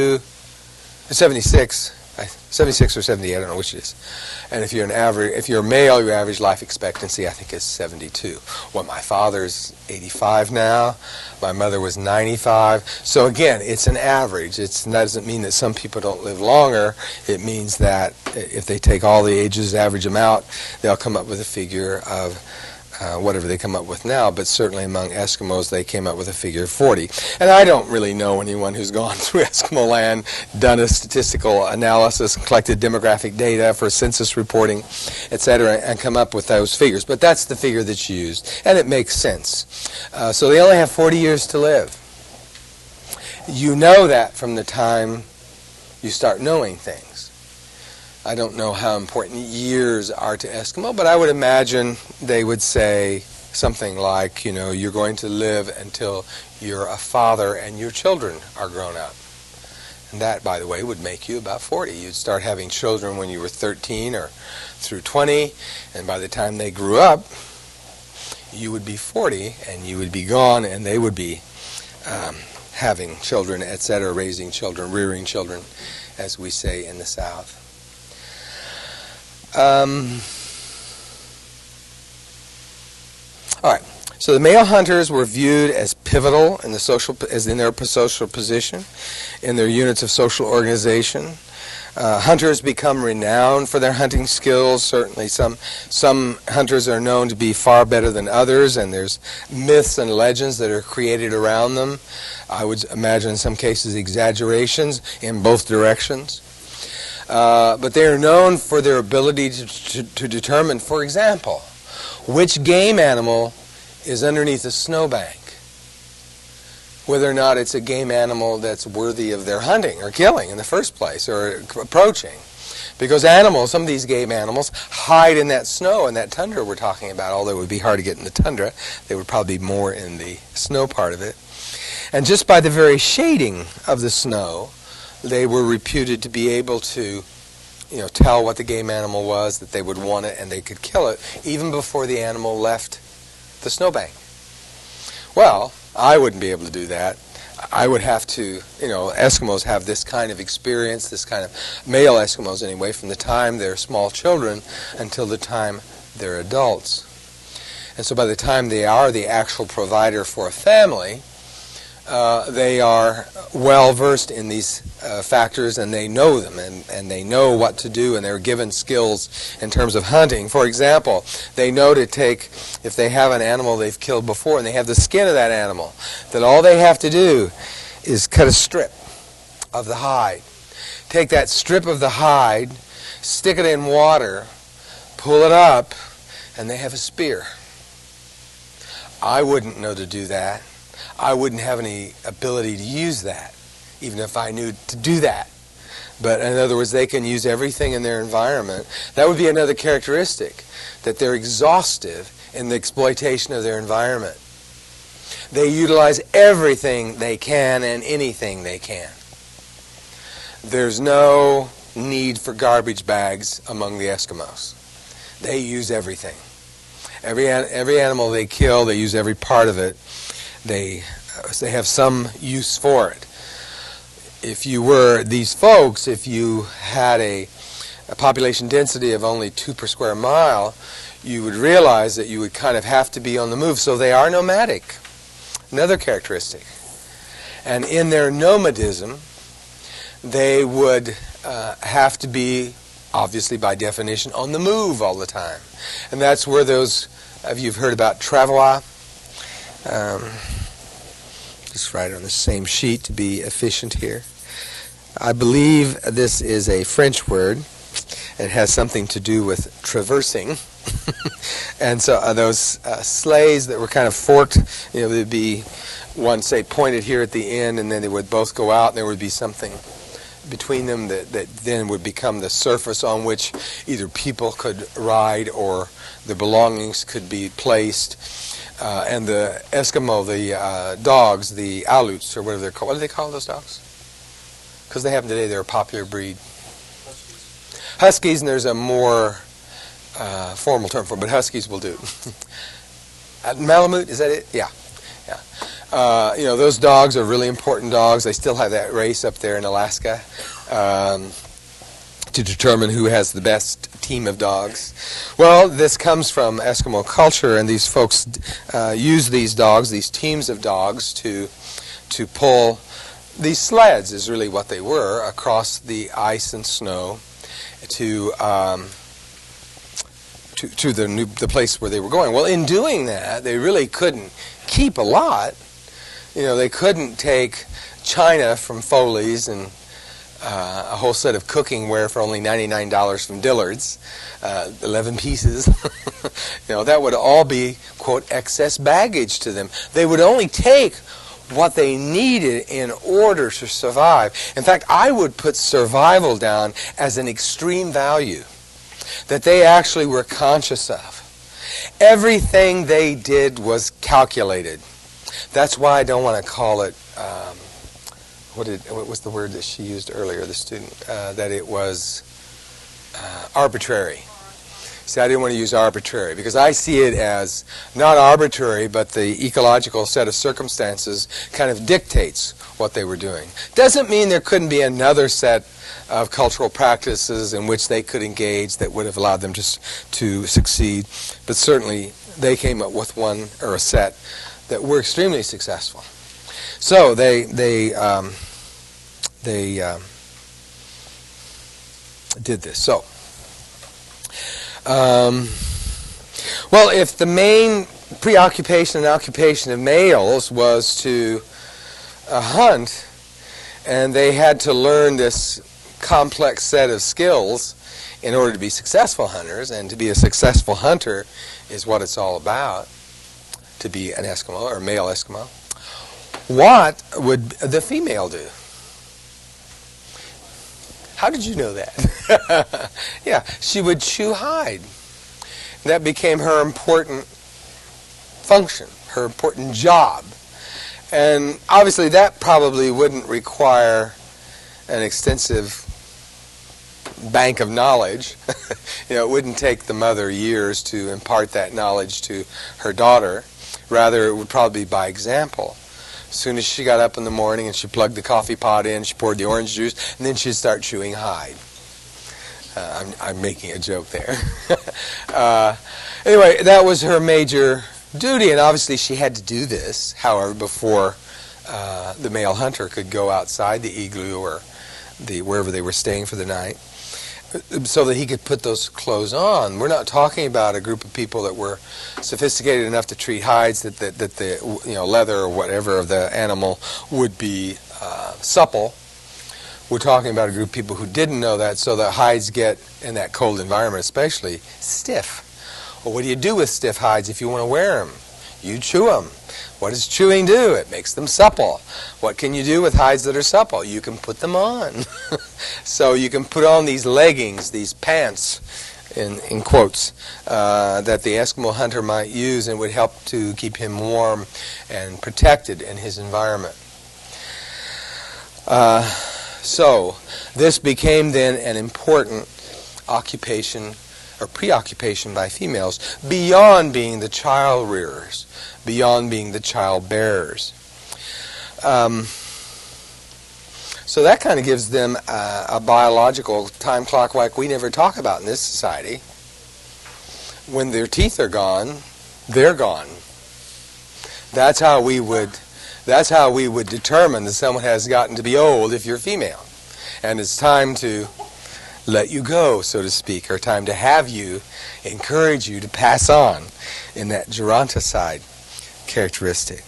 or 78, I don't know which it is. And if you're a male, your average life expectancy, I think, is 72. Well, my father's 85 now. My mother was 95. So again, it's an average. That doesn't mean that some people don't live longer. It means that if they take all the ages, average them out, they'll come up with a figure of whatever they come up with now, but certainly among Eskimos they came up with a figure of 40. And I don't really know anyone who's gone through Eskimo land, done a statistical analysis, collected demographic data for census reporting, etc., and come up with those figures. But that's the figure that's used, and it makes sense. So they only have 40 years to live. You know that from the time you start knowing things. I don't know how important years are to Eskimo, but I would imagine they would say something like, you know, you're going to live until you're a father and your children are grown up. And that, by the way, would make you about 40. You'd start having children when you were 13 or through 20, and by the time they grew up, you would be 40 and you would be gone, and they would be having children, etc., raising children, rearing children, as we say in the South. All right. So the male hunters were viewed as pivotal in their social position, in their units of social organization. Hunters become renowned for their hunting skills. Certainly some hunters are known to be far better than others, and there's myths and legends that are created around them. I would imagine in some cases exaggerations in both directions. But they are known for their ability to determine, for example, which game animal is underneath a snowbank, whether or not it's a game animal that's worthy of their hunting or killing in the first place, or approaching. Because some of these game animals, hide in that snow and that tundra we're talking about, although it would be hard to get in the tundra. They would probably be more in the snow part of it. And just by the very shading of the snow, they were reputed to be able to tell what the game animal was, that they would want it, and they could kill it even before the animal left the snowbank. Well, I wouldn't be able to do that. I would have to, Eskimos have this kind of experience, this kind of male Eskimos anyway, from the time they're small children until the time they're adults. And so by the time they are the actual provider for a family, they are well versed in these factors, and they know them, and they know what to do, and they're given skills in terms of hunting. For example, they know to take, if they have an animal they've killed before and they have the skin of that animal, that all they have to do is cut a strip of the hide. Take that strip of the hide, stick it in water, pull it up, and they have a spear. I wouldn't know to do that. I wouldn't have any ability to use that, even if I knew to do that. But in other words, they can use everything in their environment. That would be another characteristic, that they're exhaustive in the exploitation of their environment. They utilize everything they can and anything they can. There's no need for garbage bags among the Eskimos. They use everything. Every animal they kill, they use every part of it. They have some use for it. If you had a population density of only 2 per square mile, you would realize that you would kind of have to be on the move. So they are nomadic, another characteristic. And in their nomadism, they would have to be, obviously by definition, on the move all the time. And that's where those of you have heard about travois. Just write it on the same sheet to be efficient here. I believe this is a French word. It has something to do with traversing. And so those sleighs that were kind of forked, there'd be one, say, pointed here at the end, and then they would both go out, and there would be something between them that then would become the surface on which either people could ride or their belongings could be placed. And the Eskimo, the dogs, the Aleuts, or whatever they're called. What do they call those dogs? Because they have today, they're a popular breed. Huskies, and there's a more formal term for it, but Huskies will do. Malamute, is that it? Yeah. Those dogs are really important dogs. They still have that race up there in Alaska to determine who has the best team of dogs. Well, this comes from Eskimo culture, and these folks use these dogs, these teams of dogs, to pull these sleds, is really what they were, across the ice and snow to the place where they were going. Well, in doing that, they really couldn't keep a lot. They couldn't take china from Foley's and a whole set of cooking ware for only $99 from Dillard's, 11 pieces. That would all be, quote, excess baggage to them. They would only take what they needed in order to survive. In fact, I would put survival down as an extreme value that they actually were conscious of. Everything they did was calculated. That's why I don't want to call it, what was the word that she used earlier, the student, that it was arbitrary. See, I didn't want to use arbitrary because I see it as not arbitrary, but the ecological set of circumstances kind of dictates what they were doing. Doesn't mean there couldn't be another set of cultural practices in which they could engage that would have allowed them to succeed, but certainly they came up with one or a set that were extremely successful. So they did this. So, well, if the main preoccupation and occupation of males was to hunt, and they had to learn this complex set of skills in order to be successful hunters, and to be a successful hunter is what it's all about, to be an Eskimo or male Eskimo, what would the female do? How did you know that? Yeah, she would chew hide. That became her important function, her important job. And obviously that probably wouldn't require an extensive bank of knowledge. It wouldn't take the mother years to impart that knowledge to her daughter. Rather, it would probably be by example. As soon as she got up in the morning and she plugged the coffee pot in, she poured the orange juice, and then she'd start chewing hide. I'm making a joke there. Anyway, that was her major duty, and obviously she had to do this, however, before the male hunter could go outside the igloo or wherever they were staying for the night, so that he could put those clothes on. We're not talking about a group of people that were sophisticated enough to treat hides that the leather or whatever of the animal would be supple. We're talking about a group of people who didn't know that, so that hides get, in that cold environment especially, stiff. Well, what do you do with stiff hides if you want to wear them? You chew them. What does chewing do? It makes them supple. What can you do with hides that are supple? You can put them on. So you can put on these leggings, these pants, in quotes, that the Eskimo hunter might use and would help to keep him warm and protected in his environment. So this became then an important occupation or preoccupation by females beyond being the child rearers, beyond being the child bearers. So that kind of gives them a biological time clock like we never talk about in this society. When their teeth are gone, they're gone. That's how we would determine that someone has gotten to be old if you're female. And it's time to let you go, so to speak, or time to have you, encourage you to pass on in that geronticide characteristic.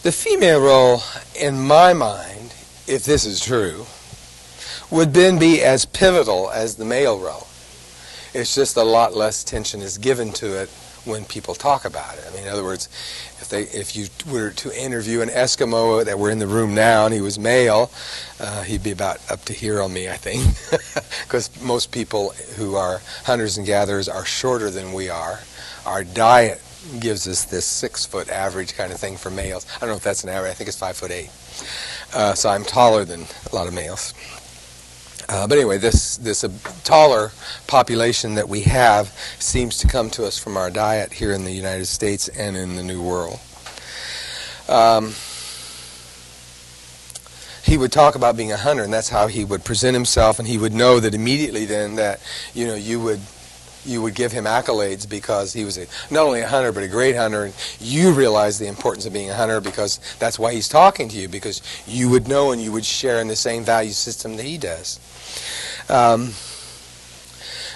The female role, in my mind, if this is true, would then be as pivotal as the male role. It's just a lot less attention is given to it when people talk about it. I mean, in other words, if you were to interview an Eskimo that were in the room now and he was male, he'd be about up to here on me, I think, because most people who are hunters and gatherers are shorter than we are. Our diet gives us this 6-foot average kind of thing for males. I don't know if that's an average. I think it's 5'8". So I'm taller than a lot of males. But anyway, this taller population that we have seems to come to us from our diet here in the United States and in the New World. He would talk about being a hunter, and that's how he would present himself, and he would know that immediately then that you would give him accolades because he was not only a hunter but a great hunter, and you realize the importance of being a hunter because that's why he's talking to you, because you would know and you would share in the same value system that he does.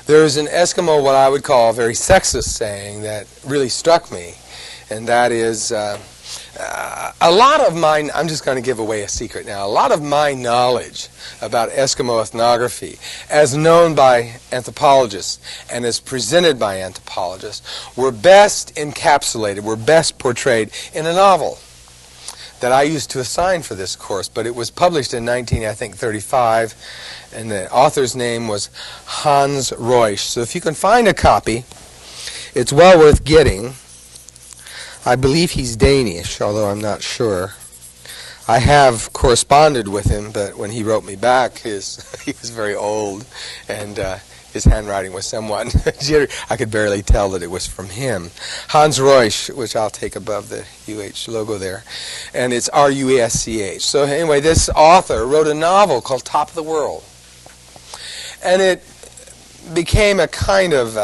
There's an Eskimo, what I would call a very sexist saying that really struck me, and that is a lot of my, I'm just going to give away a secret now, a lot of my knowledge about Eskimo ethnography, as known by anthropologists and as presented by anthropologists, were best encapsulated, were best portrayed in a novel that I used to assign for this course, but it was published in 1935, and the author's name was Hans Reusch. So if you can find a copy, it's well worth getting. I believe he's Danish, although I'm not sure. I have corresponded with him, but when he wrote me back, he was very old, and his handwriting was somewhat I could barely tell that it was from him. Hans Reusch, which I'll take above the UH logo there, and it's R-U-E-S-C-H. So anyway, this author wrote a novel called Top of the World, and it became a kind of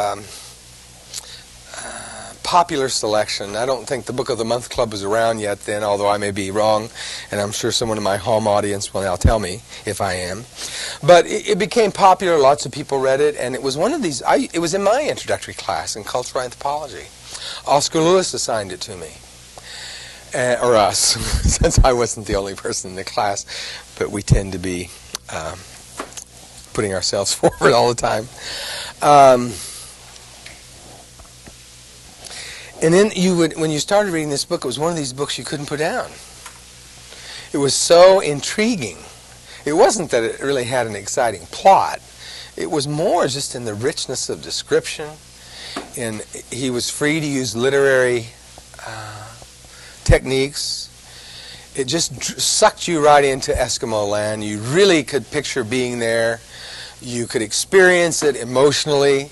popular selection. I don't think the Book of the Month Club was around yet then, although I may be wrong, and I'm sure someone in my home audience will now tell me if I am. But it became popular. Lots of people read it, and it was one of these. It was in my introductory class in cultural anthropology. Oscar Lewis assigned it to me, or us, since I wasn't the only person in the class, but we tend to be putting ourselves forward all the time. And then when you started reading this book, it was one of these books you couldn't put down. It was so intriguing. It wasn't that it really had an exciting plot. It was more just in the richness of description. And he was free to use literary techniques. It just sucked you right into Eskimo land. You really could picture being there. You could experience it emotionally,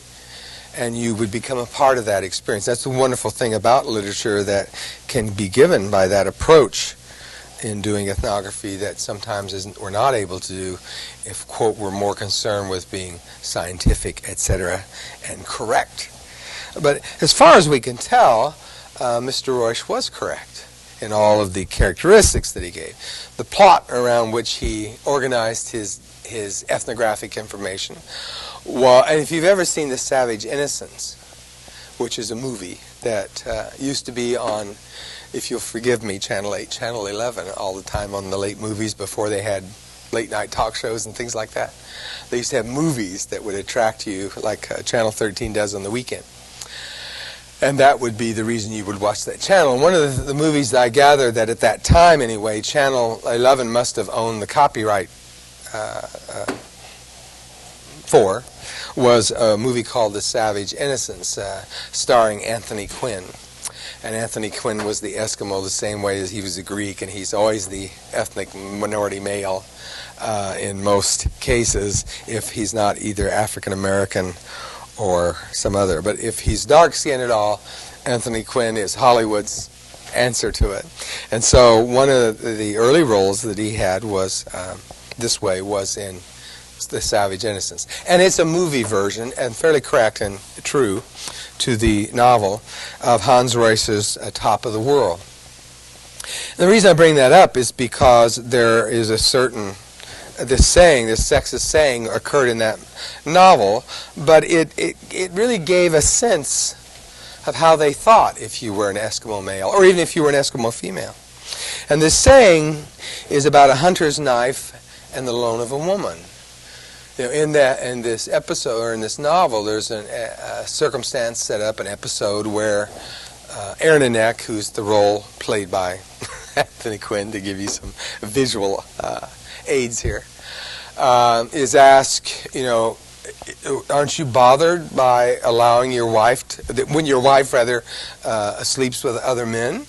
and you would become a part of that experience. That's the wonderful thing about literature that can be given by that approach in doing ethnography that sometimes we're not able to do if, quote, we're more concerned with being scientific, etc., and correct. But as far as we can tell, Mr. Reusch was correct in all of the characteristics that he gave. The plot around which he organized his ethnographic information. Well, and if you've ever seen The Savage Innocence, which is a movie that used to be on, if you'll forgive me, Channel 8, Channel 11 all the time on the late movies before they had late night talk shows and things like that. They used to have movies that would attract you like Channel 13 does on the weekend. And that would be the reason you would watch that channel. And one of the movies that I gather that at that time anyway, Channel 11 must have owned the copyright for, was a movie called The Savage Innocence, starring Anthony Quinn. And Anthony Quinn was the Eskimo the same way as he was a Greek, and he's always the ethnic minority male in most cases, if he's not either African American or some other. But if he's dark-skinned at all, Anthony Quinn is Hollywood's answer to it. And so one of the early roles that he had was this way, was in The Savage Innocence. And it's a movie version, and fairly correct and true to the novel of Hans Reusch's Top of the World. And the reason I bring that up is because there is a certain, this sexist saying occurred in that novel, but it really gave a sense of how they thought if you were an Eskimo male, or even if you were an Eskimo female. And this saying is about a hunter's knife and the loan of a woman. You know, in this episode, or in this novel, there's a circumstance set up, an episode where Ernanek, who's the role played by Anthony Quinn, to give you some visual aids here, is asked, you know, aren't you bothered by allowing your wife, when your wife rather sleeps with other men?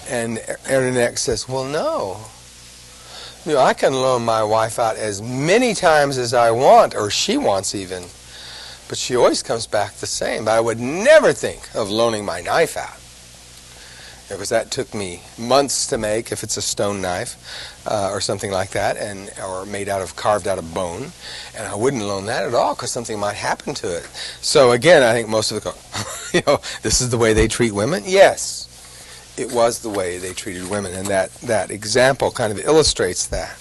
And Ernanek says, well, no. You know, I can loan my wife out as many times as I want, or she wants even, but she always comes back the same. But I would never think of loaning my knife out, because that took me months to make, if it's a stone knife or something like that, or carved out of bone, and I wouldn't loan that at all because something might happen to it. So again, I think most of the, you know, this is the way they treat women. Yes. It was the way they treated women, and that example kind of illustrates that.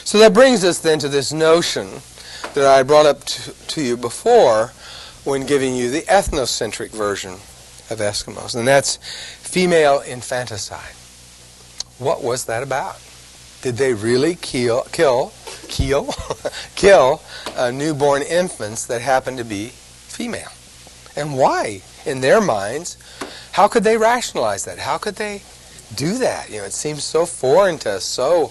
So that brings us then to this notion that I brought up to you before when giving you the ethnocentric version of Eskimos, and that's female infanticide. What was that about? Did they really kill newborn infants that happened to be female? And why, in their minds? How could they rationalize that? How could they do that? You know, it seems so foreign to us, so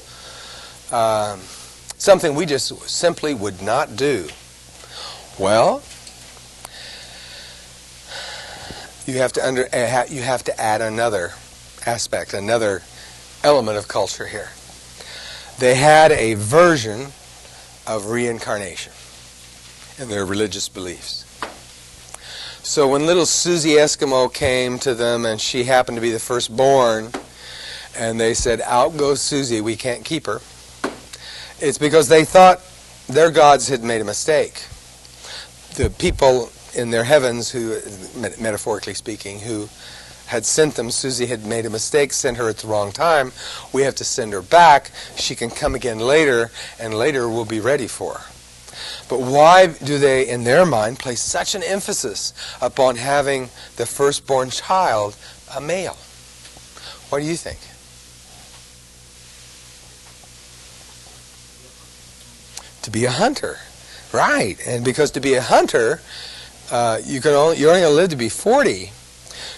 something we just simply would not do. Well, you have to add another aspect, another element of culture here. They had a version of reincarnation in their religious beliefs. So when little Susie Eskimo came to them, and she happened to be the firstborn, and they said, "Out goes Susie, we can't keep her," it's because they thought their gods had made a mistake. The people in their heavens, who, metaphorically speaking, who had sent them, Susie had made a mistake, sent her at the wrong time. We have to send her back. She can come again later, and later we'll be ready for her. But why do they, in their mind, place such an emphasis upon having the firstborn child a male? What do you think? To be a hunter, right? And because to be a hunter, you're only going to live to be 40.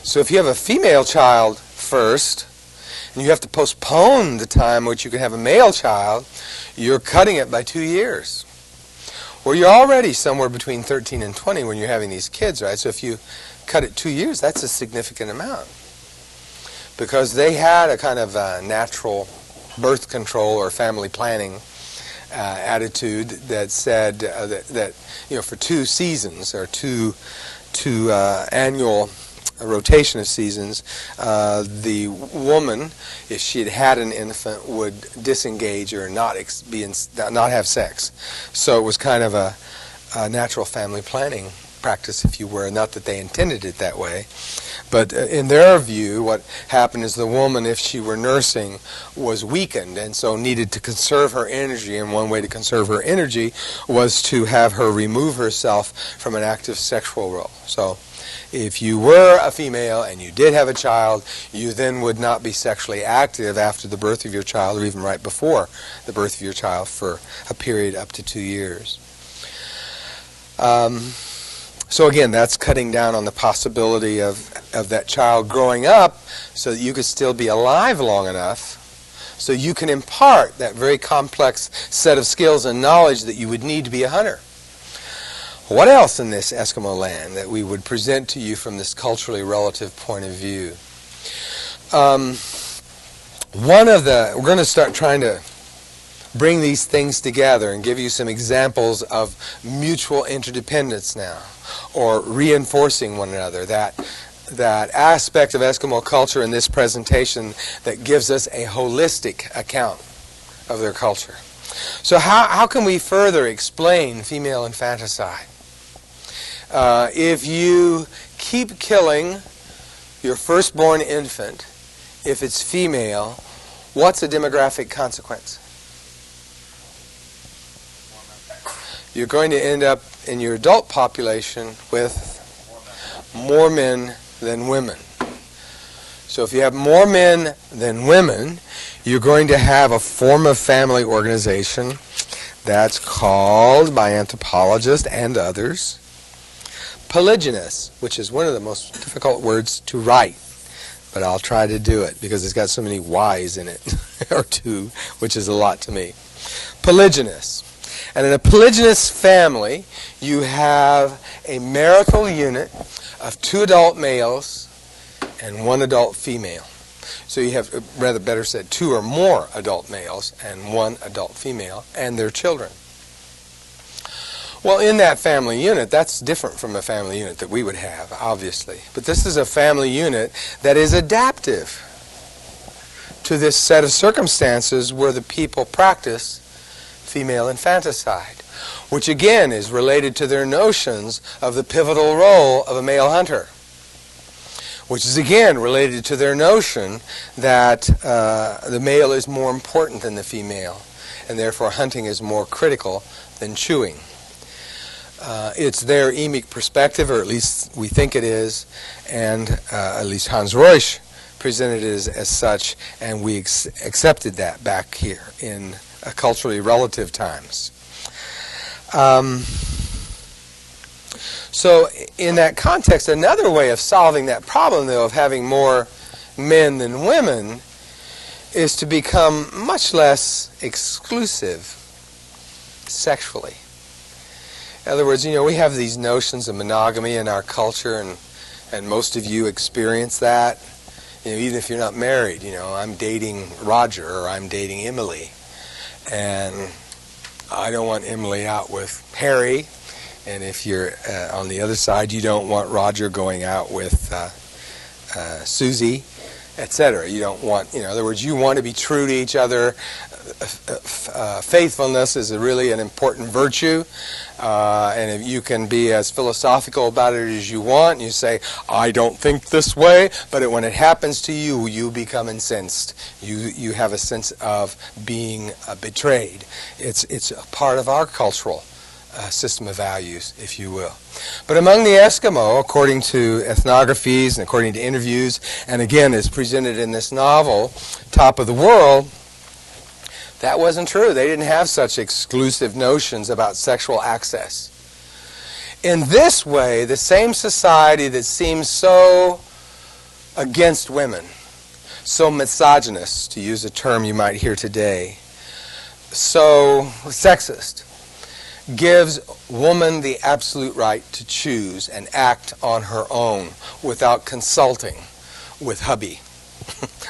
So if you have a female child first, and you have to postpone the time which you can have a male child, you're cutting it by 2 years. Well, you're already somewhere between 13 and 20 when you're having these kids, right? So if you cut it 2 years, that's a significant amount. Because they had a kind of natural birth control or family planning attitude that said that for 2 seasons or two annual rotation of seasons, the woman, if she had had an infant, would disengage or not have sex. So it was kind of a natural family planning practice, if you were. Not that they intended it that way. But in their view, what happened is the woman, if she were nursing, was weakened and so needed to conserve her energy. And one way to conserve her energy was to have her remove herself from an active sexual role. So if you were a female and you did have a child, you then would not be sexually active after the birth of your child, or even right before the birth of your child, for a period up to 2 years. So again, that's cutting down on the possibility of that child growing up so that you could still be alive long enough so you can impart that very complex set of skills and knowledge that you would need to be a hunter. What else in this Eskimo land that we would present to you from this culturally relative point of view? We're going to start trying to bring these things together and give you some examples of mutual interdependence now, or reinforcing one another, that aspect of Eskimo culture in this presentation that gives us a holistic account of their culture. So how can we further explain female infanticide? If you keep killing your firstborn infant, if it's female, what's a demographic consequence? You're going to end up in your adult population with more men than women. So if you have more men than women, you're going to have a form of family organization that's called, by anthropologists and others, polygynous, which is one of the most difficult words to write. But I'll try to do it because it's got so many Y's in it, or 2, which is a lot to me. Polygynous. And in a polygynous family, you have a marital unit of 2 adult males and 1 adult female. So you have, rather better said, 2 or more adult males and 1 adult female and their children. Well, in that family unit, that's different from a family unit that we would have, obviously. But this is a family unit that is adaptive to this set of circumstances where the people practice female infanticide, which again is related to their notions of the pivotal role of a male hunter, which is again related to their notion that the male is more important than the female, and therefore hunting is more critical than chewing. It's their emic perspective, or at least we think it is, and at least Hans Reusch presented it as such, and we accepted that back here in culturally relative times. So in that context, another way of solving that problem, though, of having more men than women is to become much less exclusive sexually. In other words, we have these notions of monogamy in our culture, and most of you experience that even if you're not married, I'm dating Roger or I'm dating Emily, and I don't want Emily out with Harry, and if you're on the other side, you don't want Roger going out with Susie, etc. You don't want, in other words, you want to be true to each other. Faithfulness is really an important virtue, and if you can be as philosophical about it as you want, you say, I don't think this way, but when it happens to you, you become incensed. You have a sense of being betrayed. It's a part of our cultural system of values, if you will. But among the Eskimo, according to ethnographies and according to interviews, and again as presented in this novel, Top of the World, that wasn't true. They didn't have such exclusive notions about sexual access. In this way, the same society that seems so against women, so misogynist, to use a term you might hear today, so sexist, gives woman the absolute right to choose and act on her own without consulting with hubby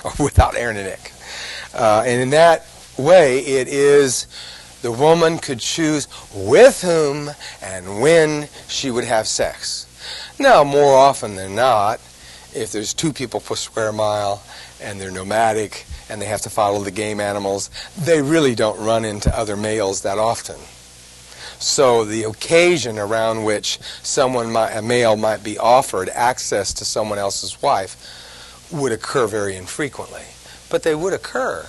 or without Aaron and Nick. And in that way, it is the woman could choose with whom and when she would have sex. Now, more often than not, if there's 2 people per square mile and they're nomadic and they have to follow the game animals, they really don't run into other males that often. So the occasion around which a male might be offered access to someone else's wife would occur very infrequently. But they would occur.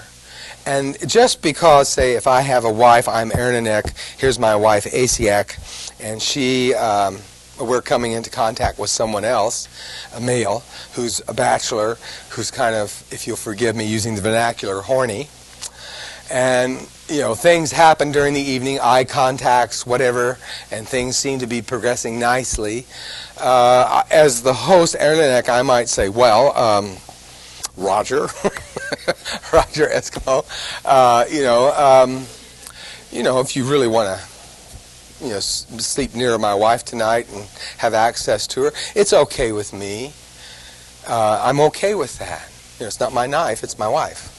And just because, say, if I have a wife, I'm Aaronanek, here's my wife, Asiak, and we're coming into contact with someone else, a male, who's a bachelor, who's kind of, if you'll forgive me using the vernacular, horny. And, things happen during the evening, eye contacts, whatever, and things seem to be progressing nicely. As the host, Aaronanek, I might say, well, Roger, Roger Eskimo, if you really want to, sleep near my wife tonight and have access to her, it's okay with me. I'm okay with that. It's not my knife, it's my wife.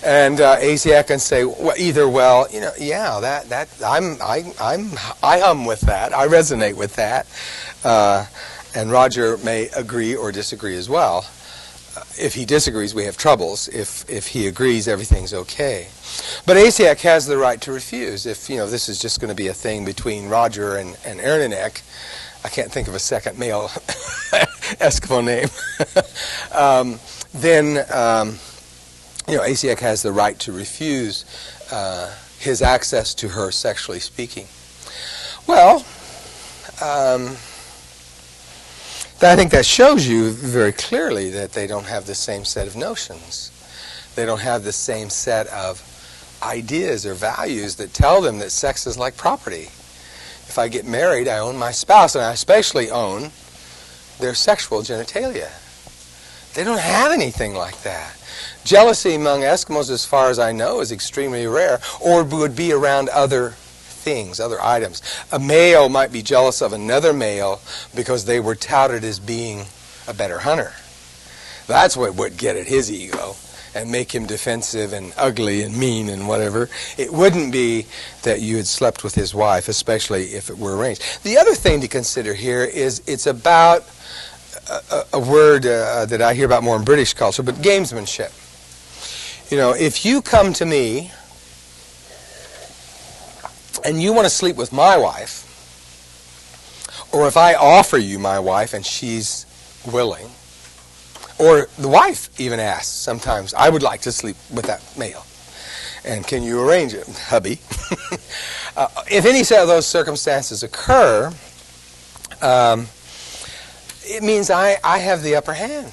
And Asiak can say, I hum with that, I resonate with that, and Roger may agree or disagree as well. If he disagrees, we have troubles. If he agrees, everything's okay. But Asiak has the right to refuse. If this is just going to be a thing between Roger and Aaronanek, I can't think of a second male Eskimo name. Then Asiak has the right to refuse his access to her, sexually speaking. Well, I think that shows you very clearly that they don't have the same set of notions. They don't have the same set of ideas or values that tell them that sex is like property. If I get married, I own my spouse, and I especially own their sexual genitalia. They don't have anything like that. Jealousy among Eskimos, as far as I know, is extremely rare, or would be around other things, other items. A male might be jealous of another male because they were touted as being a better hunter. That's what would get at his ego and make him defensive and ugly and mean and whatever. It wouldn't be that you had slept with his wife, especially if it were arranged. The other thing to consider here is it's about a word that I hear about more in British culture, but gamesmanship. If you come to me and you want to sleep with my wife, or if I offer you my wife and she's willing, or the wife even asks sometimes, I would like to sleep with that male, and can you arrange it, hubby? If any of those circumstances occur, it means I have the upper hand.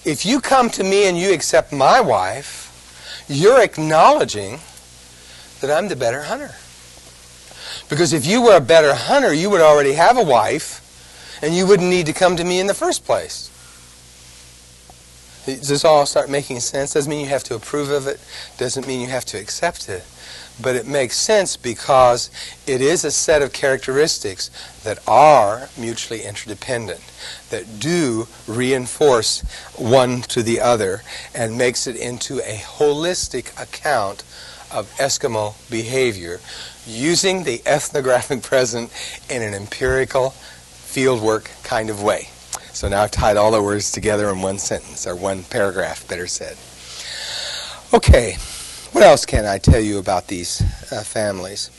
If you come to me and you accept my wife, you're acknowledging that I'm the better hunter. Because if you were a better hunter, you would already have a wife, and you wouldn't need to come to me in the first place. Does this all start making sense? Doesn't mean you have to approve of it. Doesn't mean you have to accept it. but it makes sense because it is a set of characteristics that are mutually interdependent, that do reinforce one to the other, and makes it into a holistic account of Eskimo behavior using the ethnographic present in an empirical fieldwork kind of way. So now I've tied all the words together in one sentence, or one paragraph, better said. Okay, what else can I tell you about these families?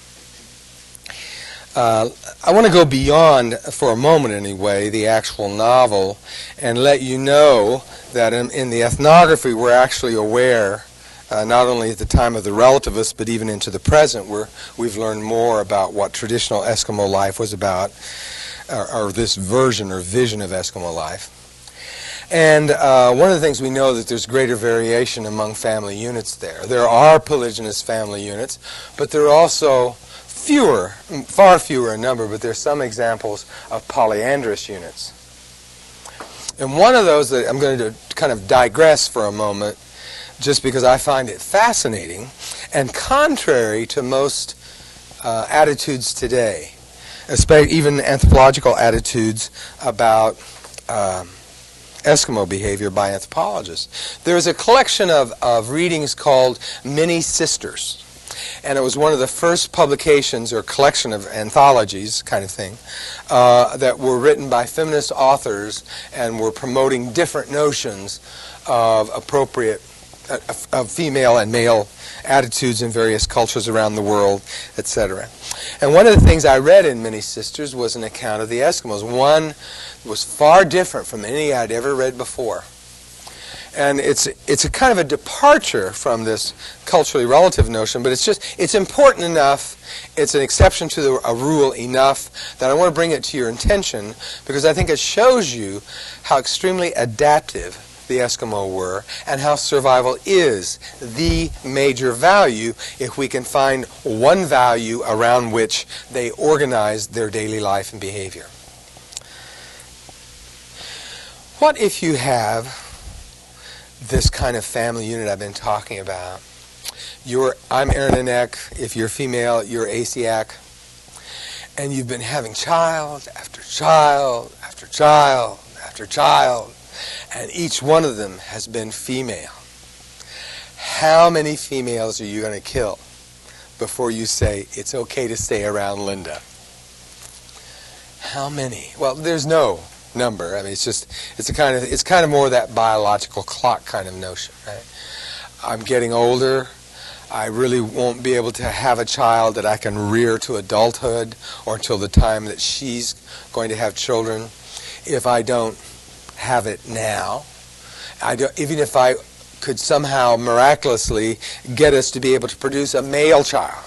I want to go beyond, for a moment anyway, the actual novel and let you know that in the ethnography we're actually aware, not only at the time of the relativists, but even into the present, where we've learned more about what traditional Eskimo life was about, or this version or vision of Eskimo life. And one of the things we know that there's greater variation among family units there. There are polygynous family units, but there are also fewer, far fewer in number, but there's some examples of polyandrous units. And one of those that I'm going to kind of digress for a moment, just because I find it fascinating and contrary to most attitudes today, especially even anthropological attitudes about Eskimo behavior by anthropologists. There's a collection of readings called Many Sisters, and it was one of the first publications or collection of anthologies kind of thing that were written by feminist authors and were promoting different notions of appropriate of female and male attitudes in various cultures around the world, etc. And one of the things I read in Many Sisters was an account of the Eskimos. One was far different from any I'd ever read before. And it's a kind of a departure from this culturally relative notion, but it's important enough, it's an exception to a rule enough that I want to bring it to your attention because I think it shows you how extremely adaptive the Eskimo were, and how survival is the major value if we can find one value around which they organize their daily life and behavior. What if you have this kind of family unit I've been talking about? I'm Aranenek, if you're female, you're Asiac, and you've been having child after child after child after child, and each one of them has been female. How many females are you going to kill before you say it's okay to stay around Linda? How many? Well, there's no number. I mean, it's kind of more that biological clock kind of notion, right? I'm getting older. I really won't be able to have a child that I can rear to adulthood or until the time that she's going to have children if I don't have it now. Even if I could somehow miraculously get us to be able to produce a male child,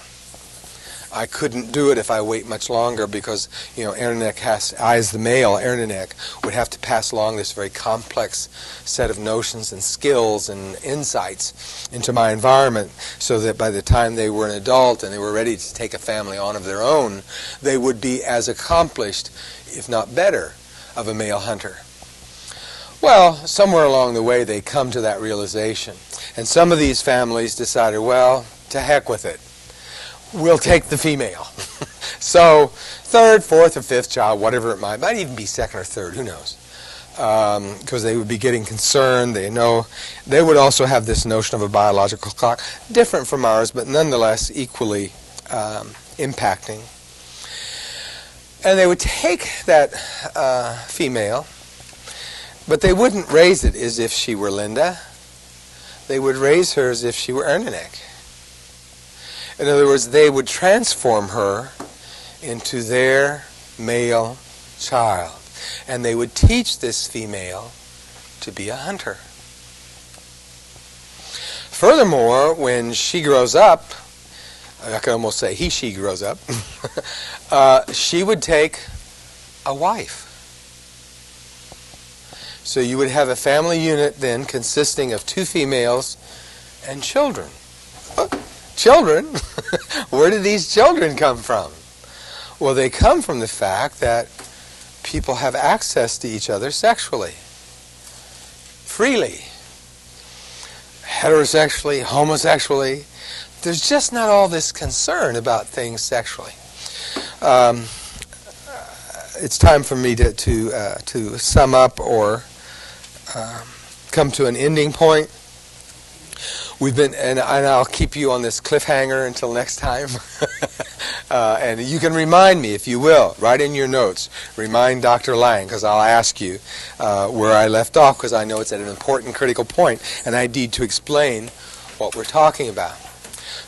I couldn't do it if I wait much longer because, Aranenek I as the male, Aranenek, would have to pass along this very complex set of notions and skills and insights into my environment so that by the time they were an adult and they were ready to take a family on of their own, they would be as accomplished, if not better, of a male hunter. Well, somewhere along the way they come to that realization. And some of these families decided, well, to heck with it. We'll take the female. So, third, fourth, or fifth child, whatever it might even be second or third, who knows? Because they would be getting concerned. They would also have this notion of a biological clock, different from ours, but nonetheless equally impacting. And they would take that female, but they wouldn't raise it as if she were Linda. They would raise her as if she were Aranenek. In other words, they would transform her into their male child. And they would teach this female to be a hunter. Furthermore, when she grows up, I can almost say she grows up, she would take a wife. So you would have a family unit then consisting of 2 females and children. Children? Where did these children come from? Well, they come from the fact that people have access to each other sexually, freely, heterosexually, homosexually, there's just not all this concern about things sexually. It's time for me to sum up or come to an ending point. We've been, and I'll keep you on this cliffhanger until next time. And you can remind me, if you will, write in your notes. Remind Dr. Lang, because I'll ask you where I left off, because I know it's at an important, critical point, and I need to explain what we're talking about.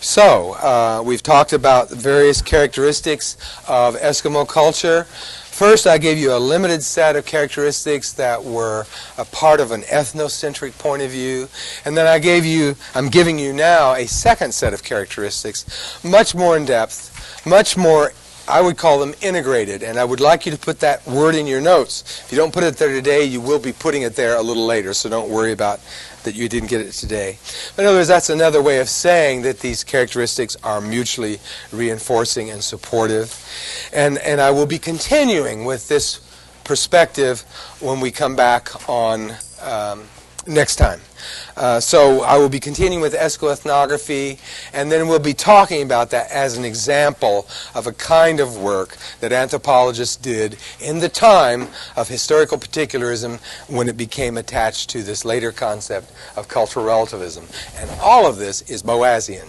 So, we've talked about the various characteristics of Eskimo culture. First, I gave you a limited set of characteristics that were a part of an ethnocentric point of view. And then I'm giving you now a second set of characteristics, much more in depth, much more, I would call them integrated. And I would like you to put that word in your notes. If you don't put it there today, you will be putting it there a little later, so don't worry about that you didn't get it today. But in other words, that's another way of saying that these characteristics are mutually reinforcing and supportive. And I will be continuing with this perspective when we come back on next time. So I will be continuing with escoethnography, and then we'll be talking about that as an example of a kind of work that anthropologists did in the time of historical particularism when it became attached to this later concept of cultural relativism. And all of this is Boasian.